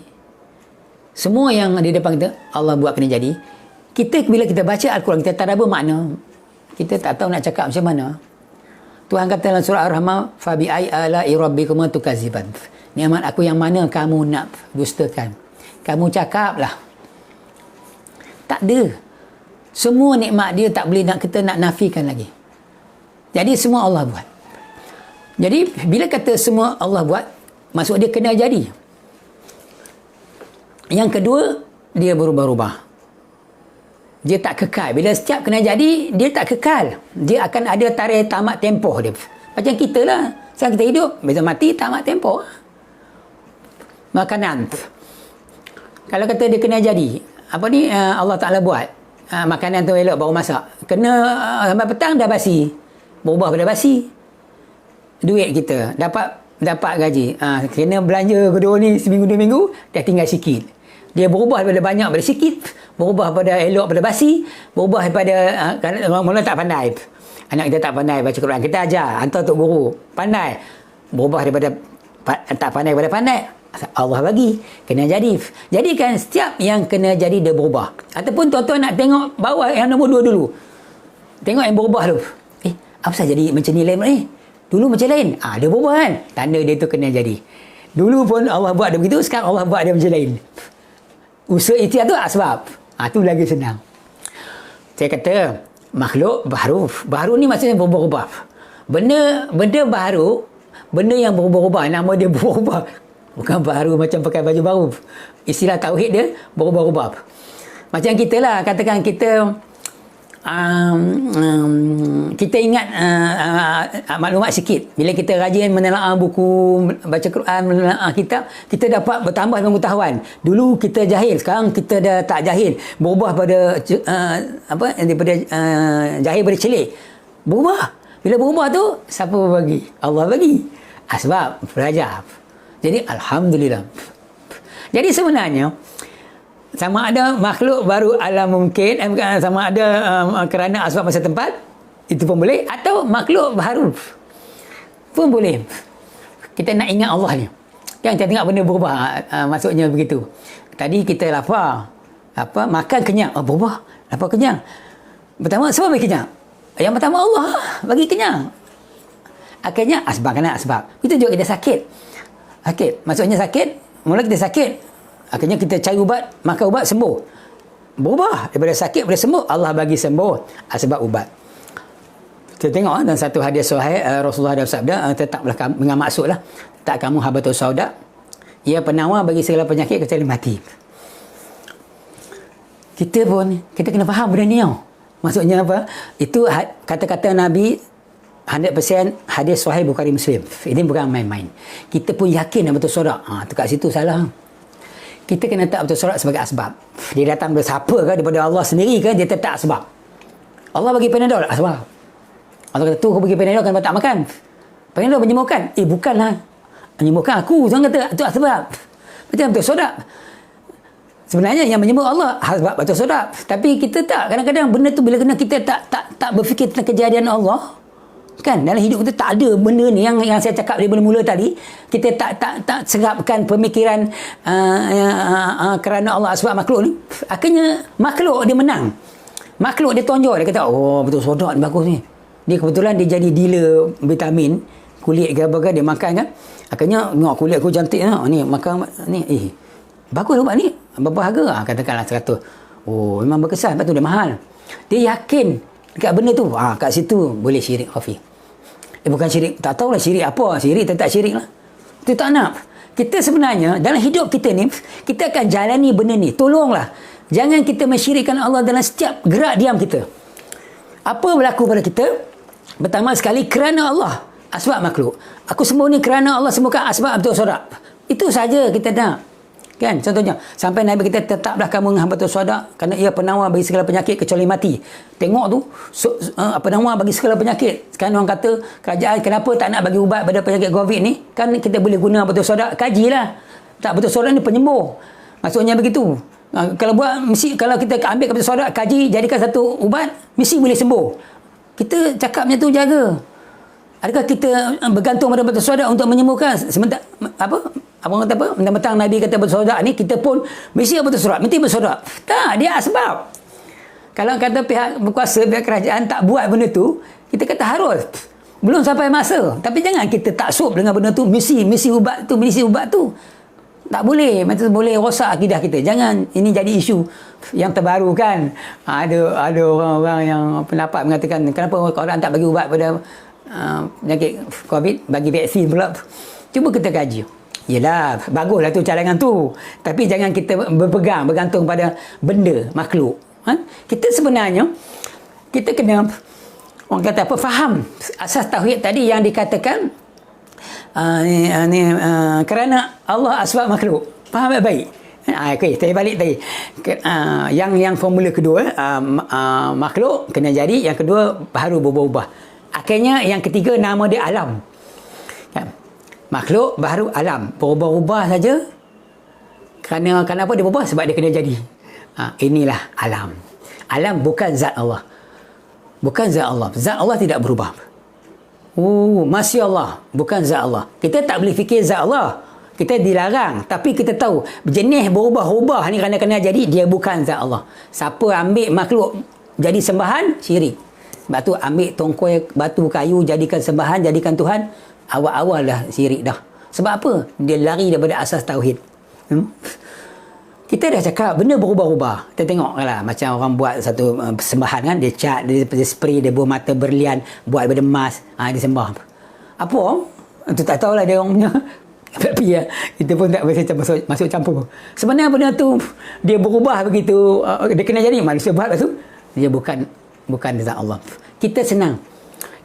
semua yang di depan kita Allah buat kena jadi. Kita bila kita baca Al-Quran, kita tak ada makna. Kita tak tahu nak cakap macam mana. Tuhan kata dalam surah Ar-Rahman, fabi ai ala'i rabbikuma tukaziban. Nikmat aku yang mana kamu nak dustakan? Kamu cakaplah. Tak ada. Semua nikmat dia tak boleh kita nak nafikan lagi. Jadi semua Allah buat. Jadi bila kata semua Allah buat, maksud dia kena jadi. Yang kedua, dia berubah-ubah. Dia tak kekal. Bila setiap kena jadi, dia tak kekal. Dia akan ada tarikh tamat tempoh dia. Macam kita lah. Sekarang kita hidup, bila mati tamat tempoh. Makanan. Kalau kata dia kena jadi, apa ni Allah Ta'ala buat, makanan tu elok baru masak. Kena sampai petang dah basi. Berubah pada basi. Duit kita dapat gaji. Kena belanja kedua ni seminggu 2 minggu, dah tinggal sikit. Dia berubah daripada banyak pada sikit, berubah pada elok pada basi, berubah daripada mula tak pandai. Anak kita tak pandai baca Quran, kita ajar, hantar untuk guru, pandai. Berubah daripada tak pandai pada pandai, Allah bagi, kena jadi. Jadi kan setiap yang kena jadi dia berubah. Ataupun tuan-tuan nak tengok bawah yang nombor 2 dulu. Tengok yang berubah dulu. Apa sahaja jadi macam ni lain dulu macam lain. Dia berubah kan? Tanda dia tu kena jadi. Dulu pun Allah buat dia begitu, sekarang Allah buat dia macam lain. Usaha ikhtiar tu asbab. Tu lagi senang. Saya kata makhluk baru ni maksudnya berubah-ubah. Benda baru, benda yang berubah-ubah, nama dia berubah. Bukan baru macam pakai baju baru. Istilah tauhid dia berubah-ubah. Macam kita lah, katakan kita kita ingat maklumat sikit. Bila kita rajin menelaah buku, baca Quran, menelaah kitab, kita dapat bertambah pengetahuan. Dulu kita jahil, sekarang kita dah tak jahil. Berubah pada daripada jahil pada celik. Berubah. Bila berubah tu, siapa bagi? Allah bagi. Sebab belajar. Jadi alhamdulillah. Jadi sebenarnya sama ada makhluk baru alam mungkin, sama ada kerana asbab masa tempat, itu pun boleh, atau makhluk baru pun boleh. Kita nak ingat Allah ni. Yang kita tengok benda berubah, maksudnya begitu. Tadi kita lapar, makan kenyang, berubah, lapar kenyang. Pertama, siapa bagi kenyang? Yang pertama Allah bagi kenyang. Akhirnya asbab, kena asbab. Itu juga kita sakit. Maksudnya sakit, mula kita sakit, akhirnya kita cari ubat, makan ubat, sembuh. Berubah daripada sakit pada sembuh, Allah bagi sembuh sebab ubat. Kita tengok dalam satu hadis sahih, Rasulullah dah bersabda, tetaplah dengan maksudlah, tak kamu habatus sauda, ia penawar bagi segala penyakit kecuali mati. Kita kena faham benda ni tau. Maksudnya apa? Itu kata-kata Nabi 100% hadis sahih Bukhari Muslim. Ini bukan main-main. Kita pun yakin dan betul sorak. Kat situ salah. Kita kena tak betul sorak sebagai asbab. Dia datang dari siapa ke? Daripada Allah sendiri ke? Dia tetap asbab. Allah bagi Panadol, asbab. Allah kata, tu aku bagi Panadol kan tak makan. Panadol menyembuhkan. Bukanlah. Menyembuhkan aku. Jangan kata, itu asbab. Macam betul sorak. Sebenarnya yang menyembuh Allah asbab betul sorak. Tapi kita tak. Kadang-kadang benda tu bila kena kita tak berfikir tentang kejadian Allah. Kan dalam hidup kita tak ada benda ni yang saya cakap dari mula-mula tadi, kita tak serapkan pemikiran kerana Allah sebab makhluk ni, akhirnya makhluk dia menang, makhluk dia tonjol, dia kata betul sodak ni bagus ni, dia kebetulan dia jadi dealer vitamin kulit ke apa ke, dia makan kan, akhirnya tengok kulit aku cantik ni, makan ni, bagus ubat ni, berapa harga? Katakanlah 100. Memang berkesan, lepas tu dia mahal. Dia yakin dekat benda tu, kat situ boleh syirik khafi. Bukan syirik, tak tahulah syirik apa, syirik tak syirik lah. Itu tak nak. Kita sebenarnya dalam hidup kita ni, kita akan jalani benda ni. Tolonglah, jangan kita mensyirikkan Allah dalam setiap gerak diam kita. Apa berlaku pada kita? Pertama sekali, kerana Allah asbab makhluk. Aku sembuh ni kerana Allah sembuhkan asbab betul sodak. Itu saja kita nak. Kan, contohnya sampai Nabi kita, tetaplah kamu dengan betul sodak, kerana ia penawar bagi segala penyakit kecuali mati. Tengok tu, penawar bagi segala penyakit. Sekarang orang kata kerajaan kenapa tak nak bagi ubat pada penyakit COVID ni? Kan kita boleh guna betul sodak, kajilah. Tak, betul sodak ni penyembuh. Maksudnya begitu. Kalau buat mesti, kalau kita ambil betul sodak, kaji, jadikan satu ubat, mesti boleh sembuh. Kita cakapnya tu jaga. Adakah kita bergantung pada betul sodak untuk menyembuhkan? Sementara Abang kata apa? Mentang-mentang Nabi kata bersodak ni, kita pun mesti bersodak. Mesti bersodak. Tak, dia asbab. Kalau kata pihak berkuasa, pihak kerajaan tak buat benda tu, kita kata harus. Belum sampai masa. Tapi jangan kita taksub dengan benda tu, mesti ubat tu. Tak boleh. Macam boleh rosak akidah kita. Jangan ini jadi isu yang terbaru kan. Ada orang-orang yang pendapat mengatakan, kenapa orang tak bagi ubat pada penyakit COVID, bagi vaksin pula. Cuba kita kaji. Yelah, baguslah tu cadangan tu. Tapi jangan kita bergantung pada benda, makhluk. Kita sebenarnya, kita kena, orang kata apa, faham asas tauhid tadi yang dikatakan, kerana Allah asbab makhluk. Faham baik-baik? Okey, saya balik tadi. Yang formula kedua, makhluk kena jadi, yang kedua baru berubah-ubah. Akhirnya yang ketiga, nama dia alam. Makhluk baru alam, berubah-ubah saja. Kenapa dia berubah? Sebab dia kena jadi. Inilah alam. Alam bukan zat Allah. Bukan zat Allah. Zat Allah tidak berubah. Masya Allah, bukan zat Allah. Kita tak boleh fikir zat Allah. Kita dilarang. Tapi kita tahu jenis berubah-ubah ni kerana jadi, dia bukan zat Allah. Siapa ambil makhluk jadi sembahan, syirik. Sebab tu ambil tongkoi, batu, kayu, jadikan sembahan, jadikan Tuhan, awal-awal dah syirik dah. Sebab apa? Dia lari daripada asas tauhid. kita dah cakap benda berubah-ubah. Kita tengok lah macam orang buat satu persembahan kan, dia cat, dia spray, dia buat mata berlian, buat benda emas, dia sembah. Apa? Itu tak tahulah dia orang punya. Tapi ya, kita pun tak boleh masuk campur. Sebenarnya benda tu dia berubah begitu, dia kena jadi manusia buat tu, dia bukan zat Allah. Kita senang.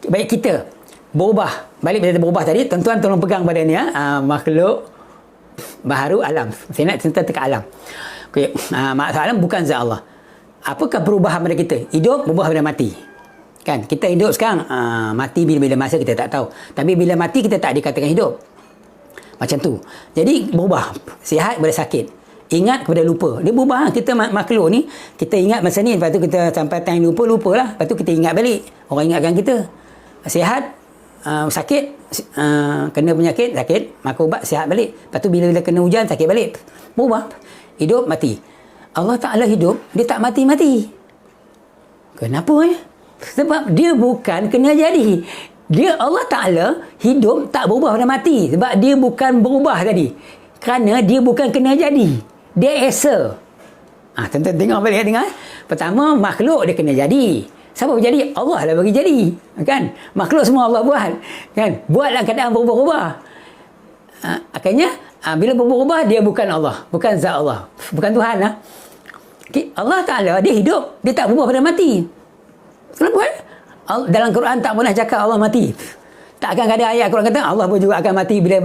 Baik kita berubah. Balik kita berubah tadi, tuan-tuan tolong pegang pada ni makhluk baharu alam. Saya nak cerita dekat alam. Okey, makhluk alam bukan zat Allah. Apakah perubahan pada kita? Hidup berubah pada mati. Kan? Kita hidup sekarang, mati bila-bila masa kita tak tahu. Tapi bila mati kita tak dikatakan hidup. Macam tu. Jadi berubah. Sihat pada sakit. Ingat kepada lupa. Dia berubah. Kita makhluk ni, kita ingat masa ni, lepas tu kita sampai time lupalah. Lepas tu kita ingat balik. Orang ingatkan kita. Sihat, sakit, kena penyakit, sakit, makan ubat, sihat balik. Lepas tu bila kena hujan, sakit balik. Berubah. Hidup, mati. Allah Ta'ala hidup, dia tak mati-mati. Kenapa Sebab dia bukan kena jadi. Dia Allah Ta'ala hidup tak berubah pada mati. Sebab dia bukan berubah tadi. Kerana dia bukan kena jadi. Dia esa. Tuan-tuan tengok balik dengar. Pertama, makhluk dia kena jadi. Siapa jadi? Allah lah bagi jadi. Kan? Makhluk semua Allah buat. Kan? Buatlah keadaan berubah-ubah. Akhirnya, bila berubah-ubah, dia bukan Allah. Bukan zat Allah. Bukan Tuhan lah. Allah Ta'ala, dia hidup. Dia tak berubah pada mati. Kenapa? Dalam Quran tak pernah cakap Allah mati. Tak akan ada ayat Quran kata Allah pun juga akan mati bila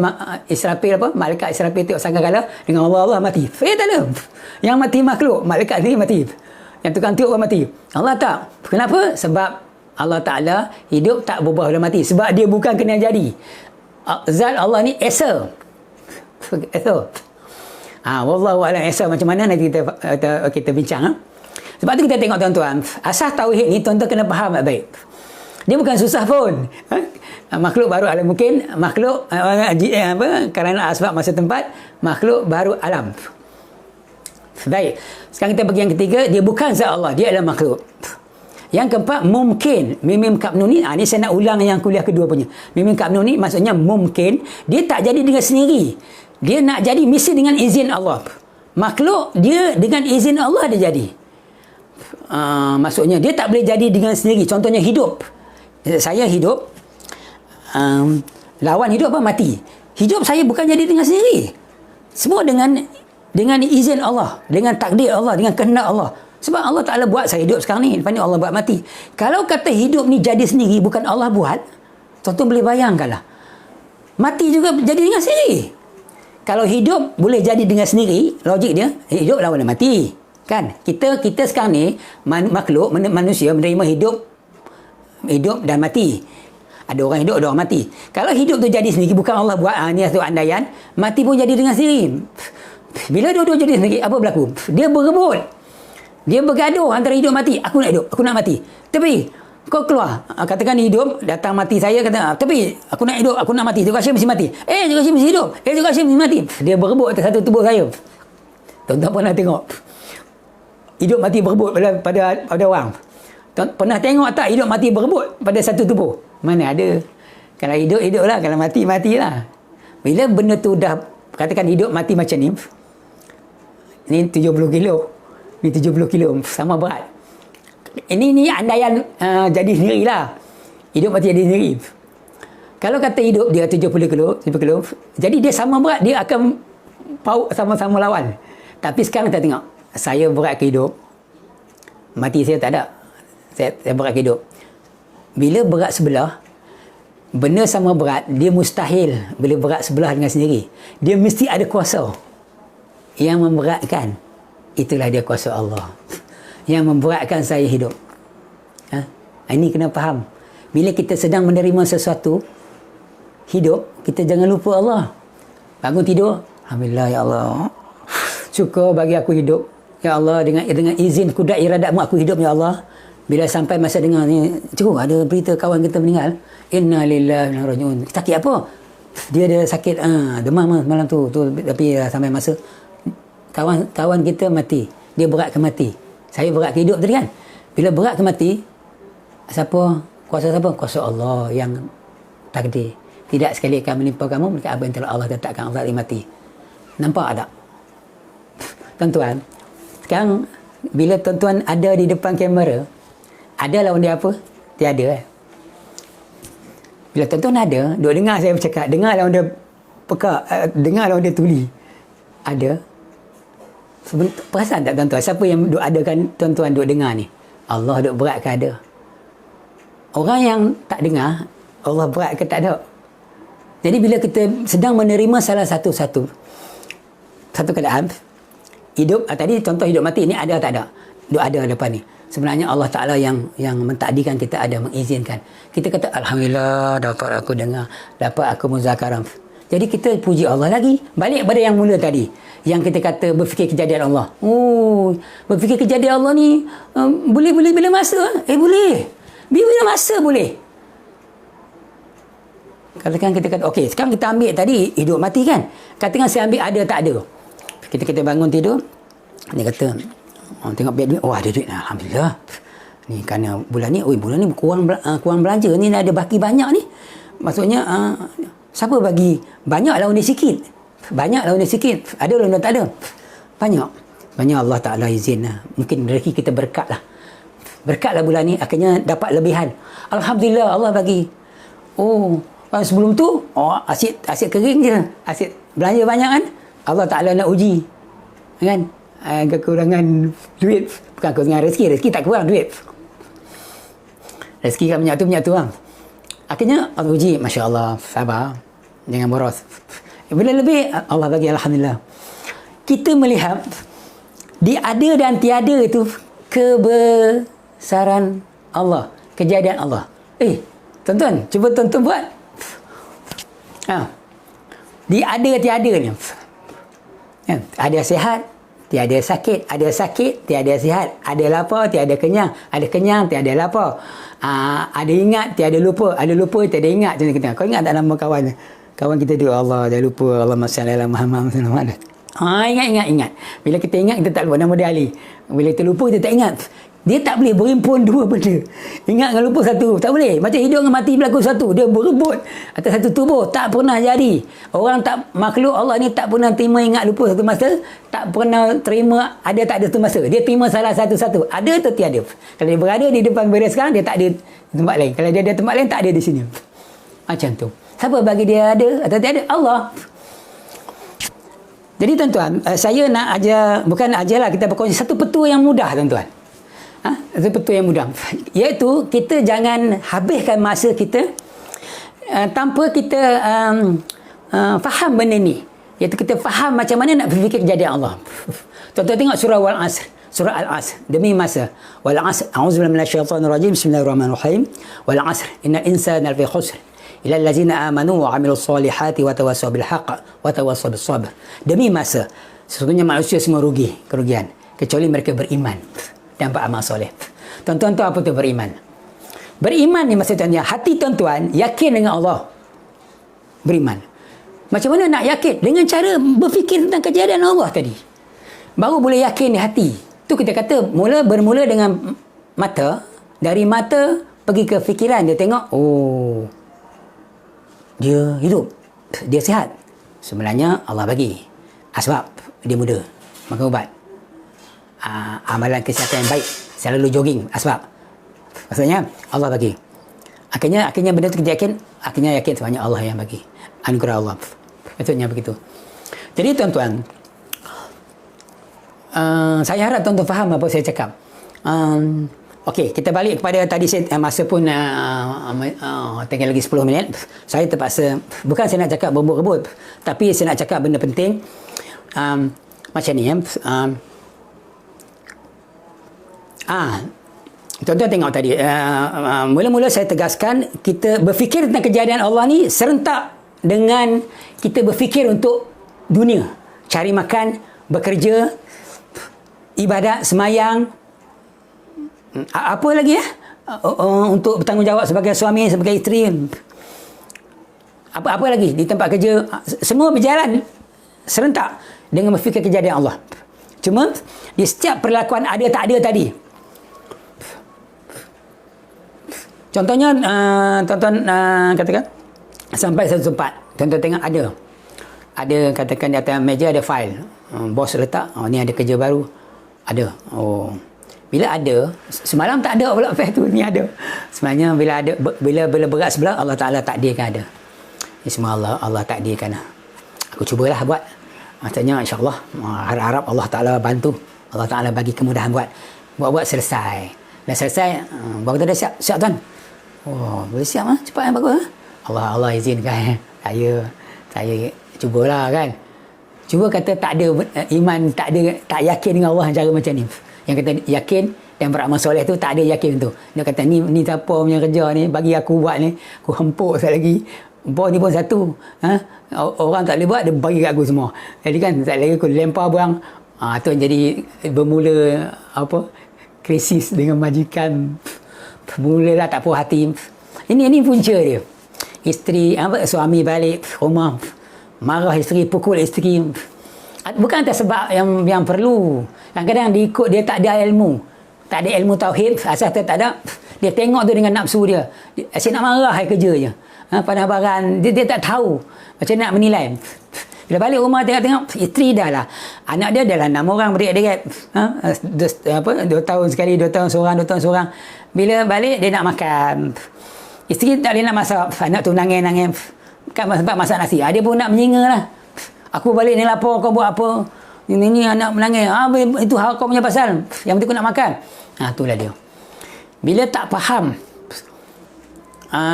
Israfil malaikat Israfil tengok sangkakala dengan Allah mati. Tak ada. Yang mati makhluk, malaikat ni mati. Yang tukang tiup pun mati. Allah tak. Kenapa? Sebab Allah Ta'ala hidup tak berubah pada mati. Sebab dia bukan kena jadi. Zat Allah ni esa. Wallahu a'lam esa macam mana nanti kita bincang. Sebab tu kita tengok tuan-tuan, asas tauhid ni tuan-tuan kena faham baik. Dia bukan susah pun. Makhluk baru alam, mungkin makhluk kerana asbab masa tempat, makhluk baru alam. Baik. Sekarang kita pergi yang ketiga, dia bukan zat Allah, dia adalah makhluk. Yang keempat, mungkin. Mim kaf nun ni, ni saya nak ulang yang kuliah kedua punya. Mim kaf nun ni maksudnya mungkin, dia tak jadi dengan sendiri. Dia nak jadi mesti dengan izin Allah. Makhluk dia dengan izin Allah dia jadi. Maksudnya dia tak boleh jadi dengan sendiri. Contohnya hidup. Saya hidup, lawan hidup mati. Hidup saya bukan jadi dengan sendiri. Semua dengan izin Allah, dengan takdir Allah, dengan kehendak Allah. Sebab Allah Ta'ala buat saya hidup sekarang ni, lepas ni Allah buat mati. Kalau kata hidup ni jadi sendiri, bukan Allah buat, tuan-tuan boleh bayangkanlah. Mati juga jadi dengan sendiri. Kalau hidup boleh jadi dengan sendiri, logik dia, hidup lawan mati. Kan? Kita sekarang ni, makhluk, manusia menerima hidup dan mati. Ada orang hidup, ada orang mati. Kalau hidup tu jadi sendiri, bukan Allah buat, ni satu andaian, mati pun jadi dengan sendiri. Bila dua-dua jadi sendiri, apa berlaku? Dia berebut. Dia bergaduh antara hidup mati. Aku nak hidup, aku nak mati. Tapi, kau keluar. Katakan hidup, datang mati saya, kata, tapi aku nak hidup, aku nak mati. Juga Hashim mesti mati. Juga Hashim mesti hidup. Juga Hashim mesti mati. Dia berebut atas satu tubuh saya. Tuan-tuan pernah tengok? Hidup mati berebut pada orang. Pernah tengok tak hidup mati berebut pada satu tubuh? Mana ada. Kalau hidup lah. Kalau mati lah. Bila benda tu dah, katakan hidup mati macam ni. Ni 70 kilo. Ni 70 kilo. Sama berat. Ini andaian jadi sendirilah. Hidup mati jadi sendiri. Kalau kata hidup dia 70 kilo. Jadi dia sama berat. Dia akan sama-sama lawan. Tapi sekarang kita tengok. Saya berat ke hidup. Mati saya tak ada. Saya berat ke hidup. Bila berat sebelah, benda sama berat, dia mustahil bila berat sebelah dengan sendiri. Dia mesti ada kuasa yang memberatkan. Itulah dia kuasa Allah yang memberatkan saya hidup. Ini kena faham. Bila kita sedang menerima sesuatu hidup, kita jangan lupa Allah. Bangun tidur, alhamdulillah ya Allah, syukur bagi aku hidup ya Allah, dengan izin kudrat iradatmu aku hidup ya Allah. Bila sampai masa dengar ni, ada berita kawan kita meninggal, inna lillahi wa inna ilaihi raji'un. Sakit apa? Dia ada sakit demam malam tu tapi sampai masa kawan kita mati. Dia berat ke mati. Saya berat ke hidup tadi kan. Bila berat ke mati, kuasa siapa? Kuasa Allah yang takdir. Tidak sekali akan menimpa kamu mereka apa yang telah Allah tetapkan. Allah mati. Nampak tak? tuan-tuan, sekarang bila tuan-tuan ada di depan kamera, ada lawan dia apa? Tiada. Bila tuan-tuan ada, duk dengar saya bercakap, dengar lawan dia pekak, dengar lawan dia tuli. Ada. Perasan tak tuan-tuan? Siapa yang duk adakan tuan-tuan duk dengar ni? Allah duk berat ke ada? Orang yang tak dengar, Allah berat ke tak ada? Jadi bila kita sedang menerima salah satu keadaan, hidup, tadi contoh hidup mati ni ada tak ada? Duk ada depan ni. Sebenarnya Allah Ta'ala yang mentakdirkan kita ada, mengizinkan. Kita kata, Alhamdulillah, dapat aku dengar, dapat aku muzakarah. Jadi kita puji Allah lagi. Balik pada yang mula tadi. Yang kita kata berfikir kejadian Allah. Oh, berfikir kejadian Allah ni, boleh bila masa? Boleh. Bila masa boleh. Katakan kita kata, okey, sekarang kita ambil tadi hidup mati kan. Katakan saya ambil ada tak ada. Kita bangun tidur. Dia kata, tengok biar duit. Oh, ada duit. Alhamdulillah. Ni kerana bulan ni kurang belanja. Ni ada baki banyak ni. Maksudnya, siapa bagi? Banyak lawan dia sikit. Ada lawan dia tak ada. Banyak Allah Ta'ala izin lah. Mungkin rezeki kita berkat lah. Berkat lah bulan ni. Akhirnya dapat lebihan. Alhamdulillah Allah bagi. Oh, sebelum tu, asyik kering je. Asyik belanja banyak kan. Allah Ta'ala nak uji. Kan? Kekurangan duit. Bukan kekurangan rezeki. Rezeki tak kurang, duit. Rezeki kan banyak tu. Akhirnya Allah uji. Masya Allah. Sabar. Jangan boros. Bila lebih, Allah bagi. Alhamdulillah. Kita melihat di ada dan tiada itu kebesaran Allah. Kejadian Allah. Tuan-tuan, cuba tuan-tuan buat. Di ada tiada ni. Ada sihat, tiada sakit. Ada sakit, tiada sihat. Ada lapar, tiada kenyang. Ada kenyang, tiada lapar. Ada ingat, tiada lupa. Ada lupa, tiada ingat. Macam kita. Kau ingat tak nama kawan? Kawan kita tu, Allah, jangan lupa. Allah masya Allah, Muhammad. Ingat. Bila kita ingat, kita tak lupa nama dia Ali. Bila kita lupa, kita tak ingat. Dia tak boleh berhimpun dua benda. Ingat dengan lupa satu. Tak boleh. Macam hidup dengan mati berlaku satu. Dia berebut atas satu tubuh. Tak pernah jadi. Orang tak, makhluk Allah ni tak pernah terima ingat lupa satu masa. Tak pernah terima ada tak ada satu masa. Dia terima salah satu-satu. Ada atau tiada. Kalau dia berada di depan beres sekarang, dia tak ada tempat lain. Kalau dia ada tempat lain, tak ada di sini. Macam tu. Siapa bagi dia ada atau tiada? Allah. Jadi tuan-tuan, saya nak ajar, bukan ajarlah, kita berkongsi satu petua yang mudah tuan-tuan. Satu petua yang mudah. Iaitu, kita jangan habiskan masa kita tanpa kita faham benda ni. Iaitu kita faham macam mana nak berfikir kejadian Allah. Tuan-tuan tengok surah Wal-Asr. Surah Al-Asr. Demi masa. Wal-Asr. A'udzubillahi minasyaitanirrajim. Bismillahirrahmanirrahim. Wal-Asr. Innal insana lafi khusr. Ila allazina amanu wa amilus solihati wa tawassaw bil haqq wa tawassaw bis sabr. Demi masa, sesungguhnya manusia semua kerugian kecuali mereka beriman dan beramal soleh. Tuan-tuan tahu apa tu beriman? Beriman ni maksudnya hati tuan-tuan yakin dengan Allah. Beriman. Macam mana nak yakin? Dengan cara berfikir tentang kejadian Allah tadi. Baru boleh yakin di hati. Tu kita kata bermula dengan mata. Dari mata pergi ke fikiran. Dia tengok, oh, dia hidup, dia sihat. Sebenarnya Allah bagi. Sebab dia muda, makan ubat. Amalan kesihatan yang baik, selalu jogging. Sebab maksudnya Allah bagi. Akhirnya benda tu kita yakin. Akhirnya yakin sebenarnya Allah yang bagi. Anugerah Allah. Maksudnya begitu. Jadi tuan-tuan, saya harap tuan-tuan faham apa saya cakap. Okey, kita balik kepada tadi masa pun tinggal lagi 10 minit. Saya terpaksa, bukan saya nak cakap berebut-rebut, tapi saya nak cakap benda penting. Macam ni tuan-tuan tengok tadi, mula-mula saya tegaskan, kita berfikir tentang kejadian Allah ni serentak dengan kita berfikir untuk dunia. Cari makan, bekerja, ibadat, semayang, apa lagi untuk bertanggungjawab sebagai suami, sebagai isteri. Apa lagi di tempat kerja. Semua berjalan serentak dengan berfikir kejadian Allah. Cuma di setiap perlakuan ada tak ada tadi. Contohnya tuan-tuan katakan sampai satu tempat, tuan-tuan tengok ada katakan di atas meja ada file. Bos letak, ni ada kerja baru. Ada. Bila ada, semalam tak ada pula file tu, ni ada. Sebenarnya bila ada, bila berat sebelah, Allah Ta'ala takdirkan ada. Ini semua Allah takdirkan. Aku cubalah buat. Maksudnya insyaAllah, harap-harap Allah Ta'ala bantu. Allah Ta'ala bagi kemudahan buat selesai. Dah selesai, baru tadi siap tuan. Boleh siap cepat bagus. Allah izinkan. Saya cubalah kan. Cuba kata tak ada iman, tak yakin dengan Allah cara macam ni. Yang kata yakin dan beramal soleh tu tak ada yakin tu. Dia kata ni siapa punya kerja ni, bagi aku buat ni, aku hempuk sekali lagi. Bos ni pun satu. Orang tak boleh buat, dia bagi kat aku semua. Jadi kan sekali lagi aku lempar barang. Tu yang jadi bermula krisis dengan majikan. Mulalah tak puas hati. Ini punca dia. Isteri, suami balik rumah, marah isteri, pukul isteri. Bukan atas sebab yang perlu. Kadang-kadang dia tak ada ilmu. Tak ada ilmu tauhid, asal tak ada. Dia tengok tu dengan nafsu dia. Asyik nak marah kerja je. Pada baran, dia tak tahu. Macam nak menilai. Bila balik rumah tengok isteri dah lah. Anak dia dah lah 6 orang berderet-deret. 2 tahun sekali, 2 tahun seorang, 2 tahun seorang. Bila balik dia nak makan. Isteri tak boleh nak masak. Anak tu nangis-nangis. Kan sebab masak nasi. Dia pun nak menyinga lah. Aku balik ni lapar, kau buat apa? Ini anak menangis. Itu hal kau punya pasal. Yang penting aku nak makan. Itulah dia. Bila tak faham,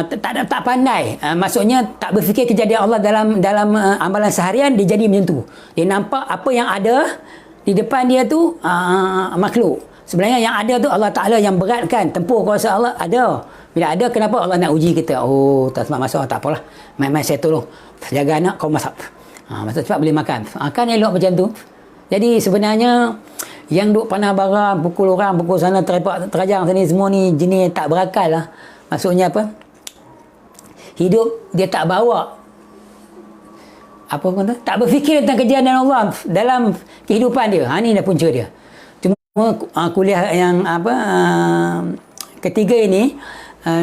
tak pandai, maksudnya tak berfikir kejadian Allah dalam amalan seharian, dia jadi macam tu. Dia nampak apa yang ada di depan dia tu makhluk. Sebenarnya yang ada tu Allah Ta'ala yang beratkan. Tempur kuasa Allah ada. Bila ada, kenapa Allah nak uji kita? Tak sebab masalah, tak apalah. Main-main saya tolong. Jaga anak, kau masak. Masak cepat boleh makan. Kan elok macam tu. Jadi sebenarnya yang duk panah barang, pukul orang, pukul sana, terajang sini, semua ni jenis tak berakal lah. Maksudnya apa? Hidup dia tak bawa tak berfikir tentang kejadian Allah dalam kehidupan dia. Ni dah punca dia. Cuma kuliah yang ketiga ini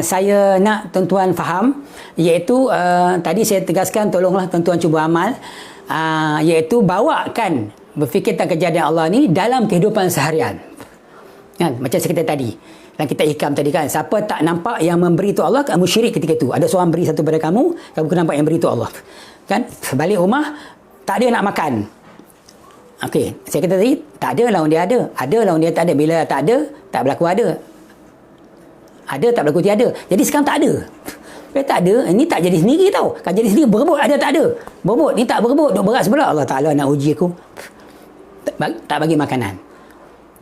saya nak tuan-tuan faham, iaitu tadi saya tegaskan, tolonglah tuan-tuan cuba amal, iaitu bawakan berfikir tentang kejadian Allah ni dalam kehidupan seharian. Kan? Macam saya kata tadi, dan kita ikam tadi kan, siapa tak nampak yang memberi itu Allah, kamu syirik ketika itu. Ada seorang beri satu pada kamu kena nampak yang beri itu Allah. Kan? Balik rumah, tak ada nak makan. Okey, saya kata tadi, tak ada lawan dia ada. Ada lawan dia tak ada. Bila tak ada, tak berlaku ada. Ada tak berlaku tiada. Jadi sekarang tak ada. Bila tak ada, ini tak jadi sendiri tau. Kan jadi sendiri, berebut ada tak ada. Berebut, ni tak berebut, duk berat sebelah. Allah Ta'ala nak uji aku. Tak bagi makanan.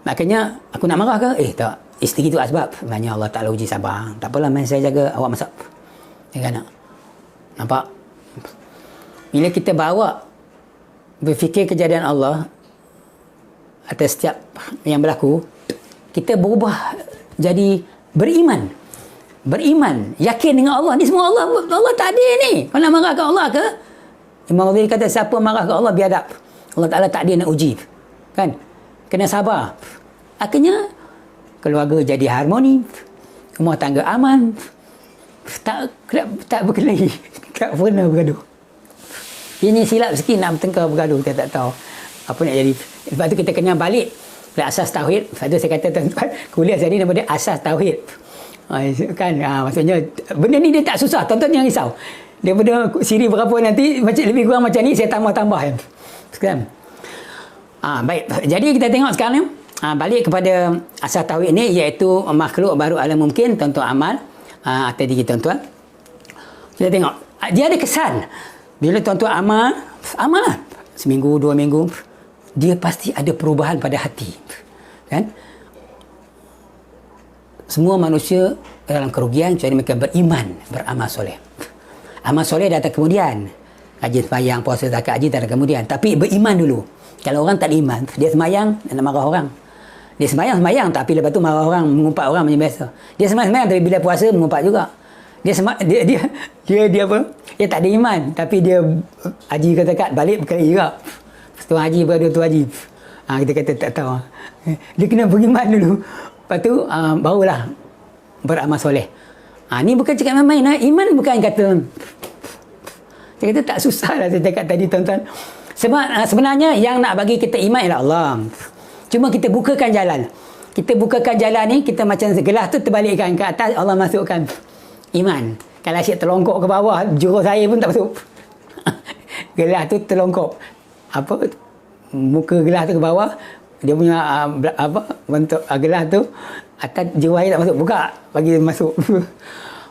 Makanya, aku nak marah ke? Tak. Isteri tu asbab. Maknanya Allah Ta'ala uji sabar. Tak apalah, main saya jaga, awak masak. Ya kan? Nampak? Bila kita bawa berfikir kejadian Allah atas setiap yang berlaku, kita berubah jadi beriman, yakin dengan Allah. Ni semua Allah tak ada ni. Kau nak marah ke Allah ke? Imam Ghazali kata, siapa marah ke Allah biadab. Allah Ta'ala tak ada nak uji. Kan? Kena sabar. Akhirnya keluarga jadi harmoni, rumah tangga aman, tak berkelahi, tak pernah bergaduh. Ini silap sikit nak bertengkar bergaduh, kita tak tahu apa nak jadi. Sebab tu kita kena balik pada asas tauhid. Sebab tu saya kata tuan-tuan, kuliah saya ni nama dia asas tauhid. Kan, maksudnya benda ni dia tak susah, tuan-tuan jangan risau. Daripada siri berapa nanti macam lebih kurang macam ni, saya tambah-tambah kan. Baik, jadi kita tengok sekarang ni, balik kepada asas tauhid ni, iaitu makhluk baru alam mungkin, tuan-tuan amal atas diri tuan-tuan. Kita tengok, dia ada kesan. Bila tuan-tuan amal lah. Seminggu, 2 minggu, dia pasti ada perubahan pada hati. Kan? Semua manusia dalam kerugian kecuali mereka beriman, beramal soleh. Amal soleh datang kemudian. Rajin sembahyang, puasa, zakat, haji datang kemudian. Tapi beriman dulu. Kalau orang tak ada iman, dia sembahyang dan marah orang. Dia sembahyang, tapi lepas tu marah orang, mengumpat orang macam biasa. Dia sembahyang, tapi bila puasa mengumpat juga. Dia apa? Dia tak ada iman, tapi dia haji ke zakat balik berkali juga. Setengah haji pada tu haji. Kita kata tak tahu. Dia kena beriman dulu. Lepas tu barulah beramal soleh. Ni bukan cakap main-main. Iman bukan kata Saya kata tak susah lah saya cakap tadi tuan-tuan. Sebab sebenarnya yang nak bagi kita iman ialah Allah. Cuma kita bukakan jalan. Kita bukakan jalan ni, kita macam gelas tu terbalikkan ke atas, Allah masukkan iman. Kalau asyik terlongkok ke bawah, jurus saya pun tak masuk. Gelas tu terlongkok. Muka gelas tu ke bawah, dia punya bentuk gelas tu atas, jiwa air tak masuk. Buka, bagi masuk.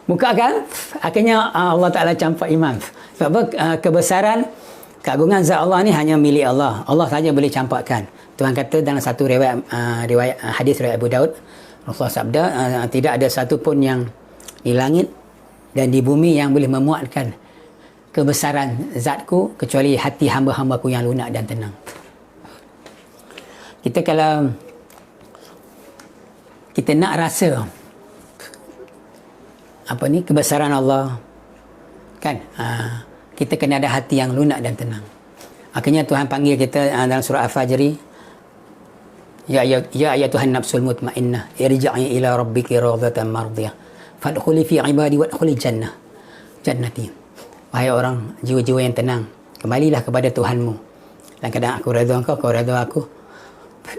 Buka kan, akhirnya Allah Ta'ala campak iman. Sebab apa? Kebesaran, keagungan zat Allah ni hanya milik Allah. Allah saja boleh campakkan. Tuhan kata dalam satu riwayat hadis riwayat Abu Daud, Rasulullah sabda, tidak ada satu pun yang di langit dan di bumi yang boleh memuatkan kebesaran zatku kecuali hati hamba-hambaku yang lunak dan tenang. Kita kalau kita nak rasa kebesaran Allah kan, kita kena ada hati yang lunak dan tenang. Akhirnya Tuhan panggil kita dalam surah Al-Fajr, ya ayatuhan nafsul mutmainnah irji'i ila rabbiki radhatan mardiyah fadkhuli fi ibadi wadkhuli jannati. Wahai orang jiwa-jiwa yang tenang, kembalilah kepada Tuhanmu. Dalam keadaan aku redha engkau, kau redha aku.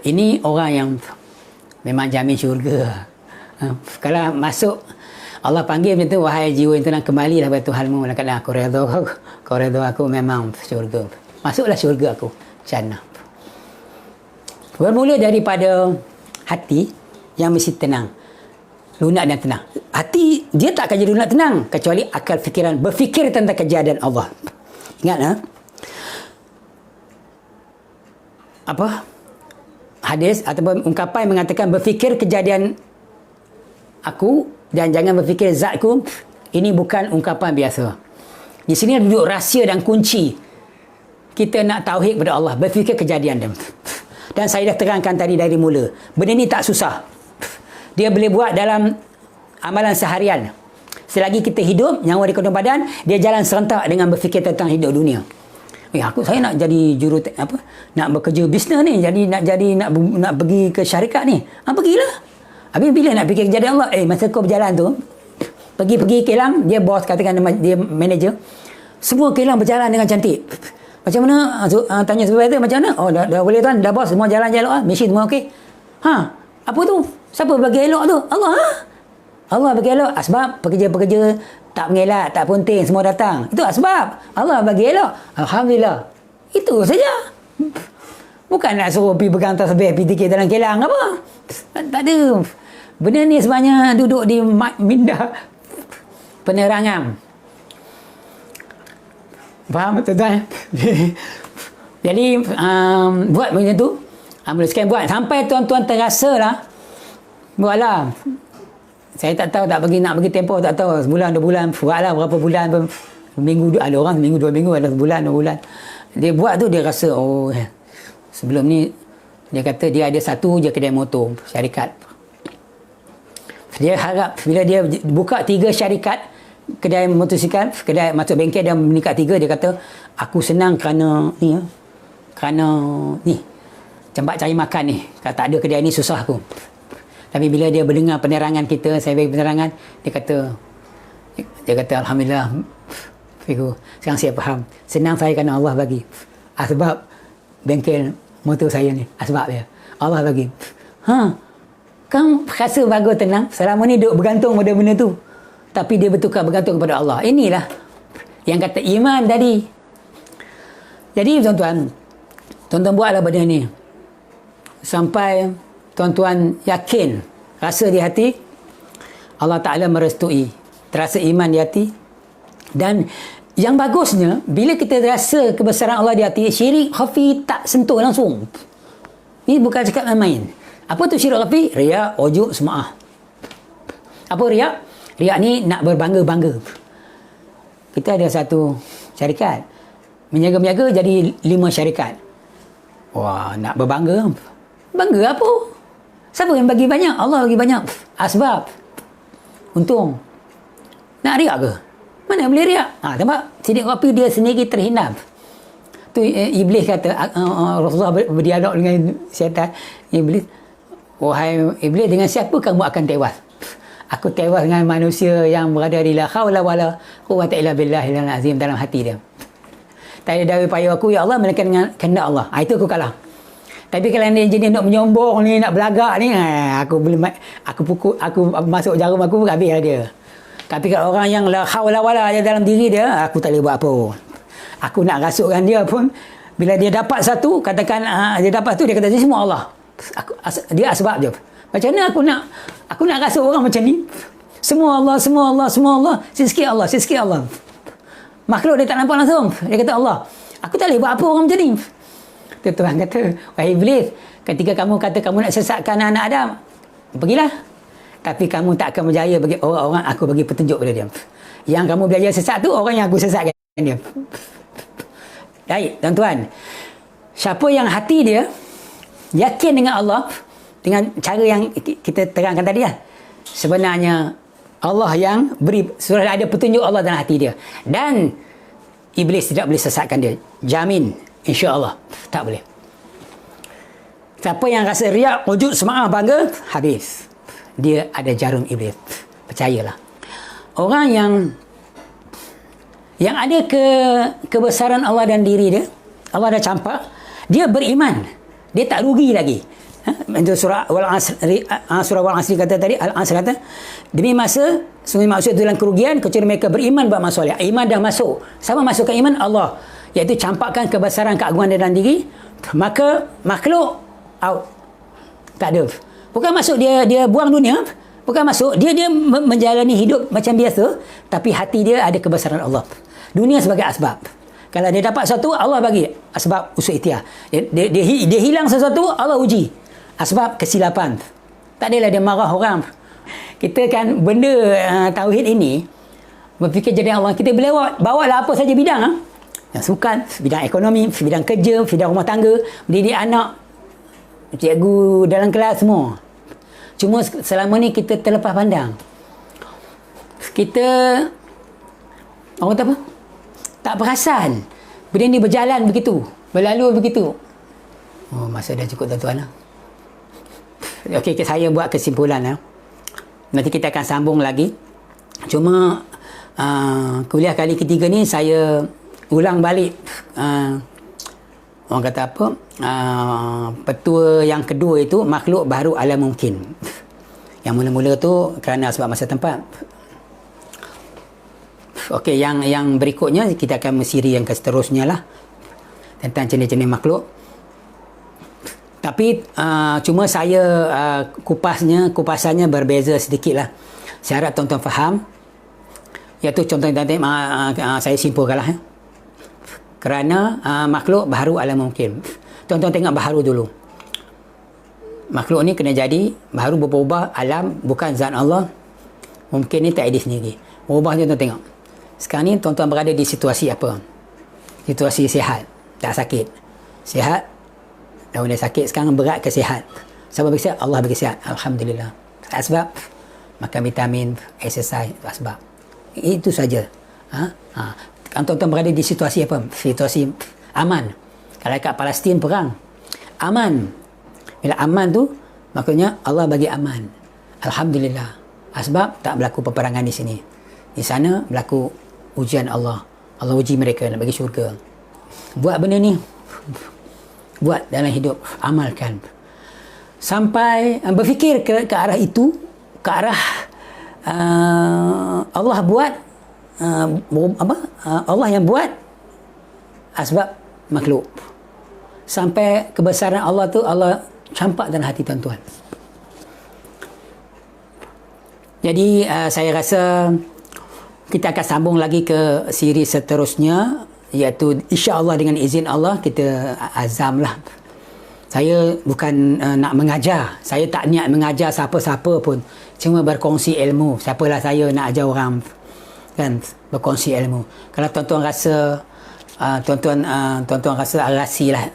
Ini orang yang memang jamin syurga. Kalau masuk, Allah panggil macam tu, wahai jiwa yang tenang, kembalilah kepada Tuhanmu. Dalam keadaan aku redha kau redha aku, memang syurga. Masuklah syurga aku, jannah. Bermula daripada hati yang mesti tenang, lunak dan tenang. Hati dia tak akan jadi lunak tenang kecuali akal fikiran berfikir tentang kejadian Allah. Ingat hadis ataupun ungkapan mengatakan berfikir kejadian aku dan jangan berfikir zatku. Ini bukan ungkapan biasa. Di sini duduk rahsia dan kunci kita nak tauhid kepada Allah, berfikir kejadian dia. Dan saya dah terangkan tadi dari mula, benda ni tak susah. Dia boleh buat dalam amalan seharian. Selagi kita hidup, nyawa di kandung badan, dia jalan serentak dengan berfikir tentang hidup dunia. Saya nak jadi nak bekerja bisnes ni, nak pergi ke syarikat ni. Pergilah. Habis bila nak fikir kejadian Allah, masa kau berjalan tu, pergi kilang, dia bos, katakan dia manager, semua kilang berjalan dengan cantik. Macam mana? Tanya supervisor macam mana? Dah boleh tuan, dah bos, semua jalan elok, mesin semua okey. Apa tu? Siapa bagi elok tu? Allah. Allah bagi elok. Sebab pekerja-pekerja tak mengelak, tak punting, semua datang. Itu sebab Allah bagi elok. Alhamdulillah. Itu saja. Bukan nak suruh pergi pegang tasbih, pergi tikir dalam kilang apa. Tak ada. Benda ni sebenarnya duduk di minda penerangan. Faham tuan-tuan? Jadi buat macam tu, boleh sekian buat sampai tuan-tuan terasa lah, buatlah. Saya tak tahu, nak bagi tempoh tak tahu, sebulan 2 bulan, buatlah berapa bulan, minggu, ada orang seminggu 2 minggu, ada sebulan 2 bulan. Dia buat tu, dia rasa sebelum ni dia kata dia ada satu je kedai motor syarikat. Dia harap bila dia buka 3 syarikat kedai motosikal, kedai masuk bengkel dan meningkat 3, dia kata aku senang kerana ni tempat cari makan ni. Kalau tak ada kedai ni susah aku. Tapi bila dia mendengar penerangan kita, saya bagi penerangan, dia kata alhamdulillah Fiku, sekarang saya faham, senang saya kerana Allah bagi. Sebab bengkel motor saya ni, sebab dia Allah bagi. Kau rasa bagus tenang, selama ni duk bergantung pada benda tu, tapi dia bertukar bergantung kepada Allah. Inilah yang kata iman tadi. Jadi tuan-tuan buatlah benda ni sampai tuan-tuan yakin, rasa di hati Allah Ta'ala merestui, terasa iman di hati. Dan yang bagusnya, bila kita rasa kebesaran Allah di hati, syirik khafi tak sentuh langsung. Ini bukan cakap main. Apa tu syirik khafi? Riak, ujub, sum'ah. Apa riak? Riak ni nak berbangga-bangga. Kita ada satu syarikat, menjaga-menjaga jadi 5 syarikat. Wah, nak berbangga. Bangga apa? Siapa yang bagi banyak? Allah bagi banyak. Asbab. Untung. Nak riak ke? Mana boleh riak? Sebab sidik kopi dia sendiri terhina. Tu Iblis kata, Rasulullah berdialog dengan syaitan. Iblis, wahai Iblis, dengan siapa kamu akan tewas? Aku tewas dengan manusia yang berada di la haula wala quwwata illa billahil azim, dalam hati dia. Tak ada daya payah aku, ya Allah, melainkan dengan kehendak Allah. Itu aku kalah. Tapi kalau dia jenis nak menyombong ni, nak belagak ni, aku boleh, aku masuk jarum aku, habislah dia. Tapi kalau orang yang la haula wala je dalam diri dia, aku tak boleh buat apa. Aku nak rasukkan dia pun, bila dia dapat satu, katakan dia dapat tu, dia kata semua Allah. Dia asbab je. Macam mana aku nak rasuk orang macam ni? Semua Allah, semua Allah, semua Allah. Sikit Allah, sikit Allah. Makhluk dia tak nampak langsung. Dia kata Allah. Aku tak boleh buat apa orang macam ni. Tuhan kata, wahai iblis, ketika kamu kata kamu nak sesatkan anak Adam, pergilah. Tapi kamu tak akan berjaya bagi orang-orang aku bagi petunjuk pada dia. Yang kamu belajar sesat tu, orang yang aku sesatkan dia. Baik, tuan-tuan. Siapa yang hati dia yakin dengan Allah, dengan cara yang kita terangkan tadi lah. Sebenarnya Allah yang beri, sudah ada petunjuk Allah dalam hati dia. Dan iblis tidak boleh sesatkan dia. Jamin, insya-Allah. Tak boleh. Siapa yang rasa riak, ujub, semangat, bangga, habis. Dia ada jarum iblis. Percayalah. Orang yang ada kebesaran Allah dan diri dia, Allah dah campak, dia beriman. Dia tak rugi lagi. Itu surah Al-Asr kata tadi, Al-Asr kata, demi masa, sungguh maksud dalam kerugian, kecuali mereka beriman buat maksud soleh. Iman dah masuk. Sama masuk ke iman Allah. Iaitu campakkan kebesaran keagungan dia dalam diri, maka makhluk out. Tak ada. Bukan masuk dia buang dunia, bukan masuk dia menjalani hidup macam biasa, tapi hati dia ada kebesaran Allah. Dunia sebagai asbab. Kalau dia dapat sesuatu, Allah bagi asbab usul ikhtiar. Dia hilang sesuatu, Allah uji. Asbab kesilapan. Tak adalah dia marah orang. Kita kan benda tauhid ini berfikir jadi Allah. Kita boleh bawa lah apa saja bidang. Yang sukan, bidang ekonomi, bidang kerja, bidang rumah tangga, mendidik anak, cikgu dalam kelas semua. Cuma selama ni kita terlepas pandang. Kita orang kata apa? Tak perasan. Benda ni berjalan begitu, berlalu begitu. Oh, masa dah cukup tuan-tuan lah. Okey, saya buat kesimpulan lah. Nanti kita akan sambung lagi. Cuma kuliah kali ketiga ni saya ulang balik orang kata apa, petua yang kedua itu, makhluk baru alam mungkin. Yang mula-mula tu kerana sebab masa tempat. Okey, yang berikutnya kita akan siri yang seterusnya lah tentang jenis-jenis makhluk. Tapi cuma saya kupasannya berbeza sedikit lah. Saya harap tuan-tuan faham. Iaitu contoh tadi saya simpulkan lah. Kerana makhluk baharu alam mungkin. Tuan-tuan tengok baharu dulu. Makhluk ni kena jadi baharu berubah alam, bukan zat Allah. Mungkin ni tak ada sendiri. Berubah tuan-tuan tengok. Sekarang ni tuan-tuan berada di situasi apa? Situasi sihat, tak sakit. Sihat, dah mulai sakit, sekarang berat ke sihat. Siapa bagi sihat? Allah bagi sihat. Alhamdulillah. Sebab makan vitamin, exercise, sebab. Itu saja. Kalau tuan-tuan berada di situasi apa? Situasi aman. Kalau kat Palestin perang, aman. Bila aman tu, maknanya Allah bagi aman. Alhamdulillah. Sebab tak berlaku peperangan di sini. Di sana berlaku ujian Allah. Allah uji mereka nak bagi syurga. Buat benda ni. Buat dalam hidup. Amalkan. Sampai berfikir ke arah itu. Ke arah Allah buat Allah yang buat asbab makhluk. Sampai kebesaran Allah tu Allah campak dalam hati tuan-tuan. Jadi saya rasa kita akan sambung lagi ke siri seterusnya, iaitu insya-Allah dengan izin Allah kita azamlah. Saya bukan nak mengajar. Saya tak niat mengajar siapa-siapa pun. Cuma berkongsi ilmu. Siapalah saya nak ajar orang, kan, berkongsi ilmu. Kalau tuan-tuan rasa tuan-tuan rasa rasilah,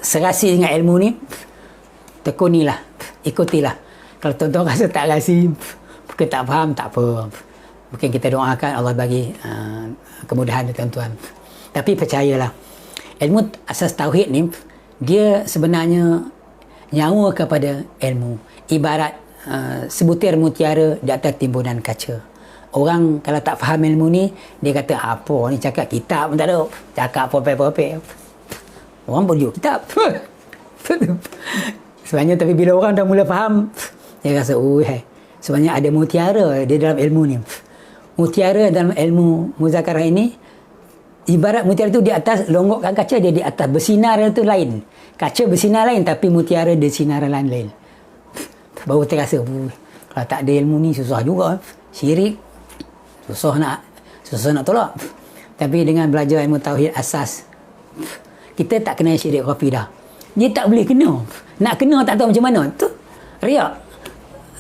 serasi dengan ilmu ni, tekunilah, ikutilah. Kalau tuan-tuan rasa tak rasi, mungkin tak faham, tak apa. Mungkin kita doakan Allah bagi kemudahan tuan-tuan. Tapi percayalah, ilmu asas tauhid ni dia sebenarnya nyawa kepada ilmu. Ibarat sebutir mutiara di atas timbunan kaca. orang kalau tak faham ilmu ni, dia kata apa ni cakap kitab pun tak ada. Cakap apa-apa. Orang pun jumpa kitab. Sebenarnya tapi bila orang dah mula faham, dia rasa sebenarnya ada mutiara di dalam ilmu ni. Mutiara dalam ilmu muzakarah ini, ibarat mutiara tu di atas longgokkan kaca, dia di atas bersinar tu lain. Kaca bersinar lain tapi mutiara di sinar lain. Baru terasa kalau tak ada ilmu ni susah juga. Syirik susah nak tolak. Tapi dengan belajar ilmu tauhid asas, kita tak kena syirik khafi dah. Dia tak boleh kena. Nak kena tak tahu macam mana. Tu riak.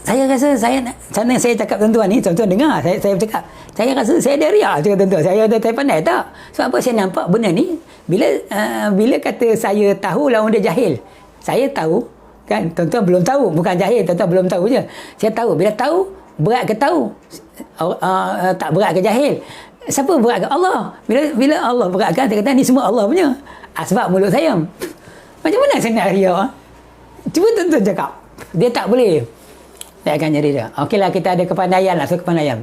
Saya rasa saya cakap tuan-tuan ni, tuan-tuan dengar saya bercakap. Saya rasa saya ada riak cakap tuan-tuan. Saya pandai tak? Sebab apa saya nampak benda ni bila kata saya tahu lawan dia jahil. Saya tahu kan, tuan-tuan belum tahu, bukan jahil, tuan-tuan belum tahu je. Saya tahu, bila tahu berat ke tahu? Tak berat ke jahil? Siapa berat ke Allah? Bila Allah beratkan, saya kata ni semua Allah punya. Sebab mulut saya. Macam mana saya nak riak? Cuba tuan-tuan cakap. Dia tak boleh. Dia akan jadi dia. Okeylah, kita ada kepandaian lah. Kepandaian.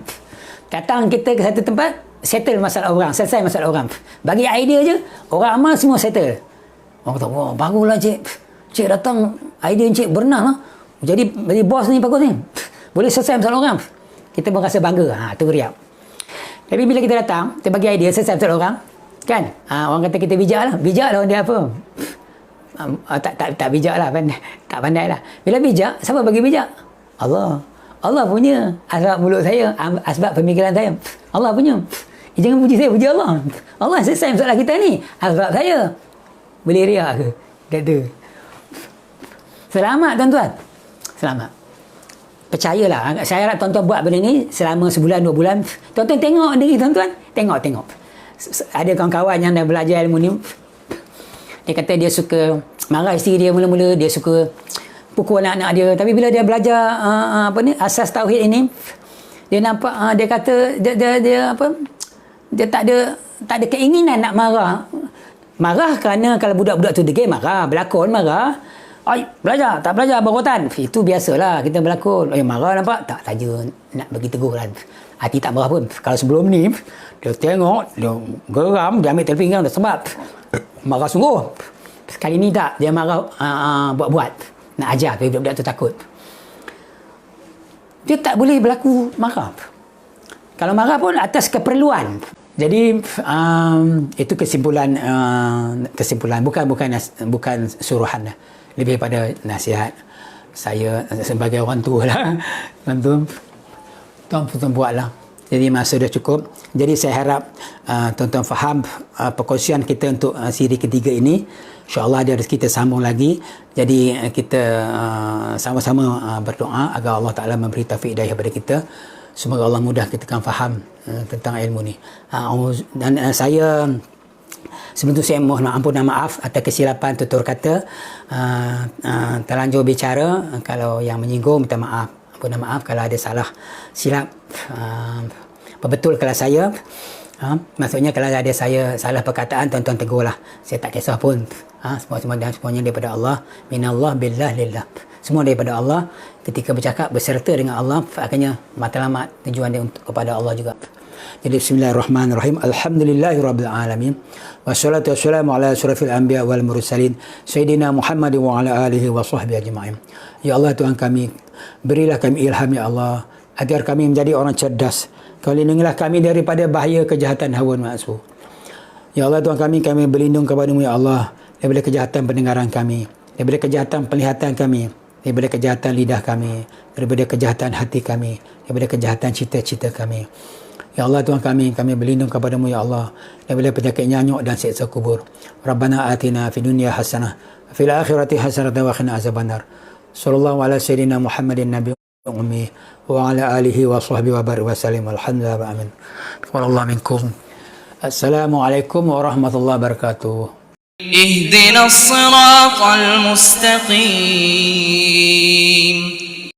Datang kita ke satu tempat, settle masalah orang. Selesai masalah orang. Bagi idea je, orang amal semua settle. Orang kata, wah, baguslah cik. Cik datang, idea cik berenang lah. Jadi bos ni bagus ni. Boleh selesai masalah orang. Kita pun rasa bangga. Tu riak. Tapi bila kita datang, kita bagi idea, selesai masalah orang. Kan? Orang kata kita bijak lah. Bijak lah dia apa? Tak bijak lah. Tak pandai lah. Bila bijak, siapa bagi bijak? Allah punya. Asbab mulut saya, asbab pemikiran saya, Allah punya. Jangan puji saya, puji Allah. Allah selesai masalah kita ni. Asbab saya. Boleh riak ke? Tak ada. Selamat tuan-tuan. Selamat. Percayalah. Saya harap tuan-tuan buat benda ni selama sebulan, 2 bulan. Tuan-tuan tengok diri tuan-tuan. Tengok. Ada kawan-kawan yang dah belajar ilmu ni. Dia kata dia suka marah isteri dia mula-mula. Dia suka pukul anak-anak dia. Tapi bila dia belajar asas tauhid ini, dia nampak dia kata dia tak ada keinginan nak marah kerana kalau budak-budak tu degil marah, berlakon marah. Belajar tak belajar berotan, itu biasalah kita berlakon. Marah nampak tak saja nak bagi teguran, hati tak marah pun. Kalau sebelum ni dia tengok, dia geram, dia ambil telefon kan, sebab marah sungguh. Sekali ni tak, dia marah buat-buat nak ajar, tapi budak-budak tu takut. Dia tak boleh berlaku marah. Kalau marah pun atas keperluan. Jadi itu kesimpulan bukan suruhan, lebih pada nasihat saya sebagai orang tua lah. Tuan-tuan buatlah. Jadi masa dah cukup. Jadi saya harap tuan-tuan faham perkongsian kita untuk siri ketiga ini. InsyaAllah dia kita sambung lagi. Jadi kita sama-sama berdoa agar Allah Ta'ala memberi taufik hidayah kepada kita. Semoga Allah mudah kita akan faham tentang ilmu ni. Dan saya sebelum tu saya mohon ampun dan maaf atas kesilapan tutur kata, terlanjur bicara. Kalau yang menyinggung, minta maaf. Ampun dan maaf kalau ada salah silap. Betul kalau saya, maksudnya kalau ada saya salah perkataan, tuan-tuan tegurlah. Saya tak kisah pun. Semuanya daripada Allah. Minallah billah lillah. Semua daripada Allah. Ketika bercakap berserta dengan Allah, akhirnya matlamat tujuan dia kepada Allah juga. Jadi bismillahirrahmanirrahim. Alhamdulillahirabbil alamin. Wassalatu wassalamu ala asyrafil anbiya wal mursalin sayyidina Muhammad wa ala alihi wa sahbihi ajma'in. Ya Allah Tuhan kami, berilah kami ilham ya Allah, agar kami menjadi orang cerdas. Kau lindungilah kami daripada bahaya kejahatan hawa nafsu. Ya Allah Tuhan kami berlindung kepada-Mu ya Allah, daripada kejahatan pendengaran kami, daripada kejahatan penglihatan kami, daripada kejahatan lidah kami, daripada kejahatan hati kami, daripada kejahatan cita-cita kami. Ya Allah Tuhan kami berlindung kepada-Mu ya Allah, daripada penyakit nyanyuk dan siksa kubur. Rabbana atina fid dunya hasanah wa fil akhirati hasanah wa qina azabannar. Sallallahu ala sayyidina Muhammadin nabiy ummi wa ala alihi wa sahbihi wa barik wa sallim. Alhamdulillah amin. Wallahu minkum. Assalamualaikum warahmatullahi wabarakatuh. اهدنا الصراط المستقيم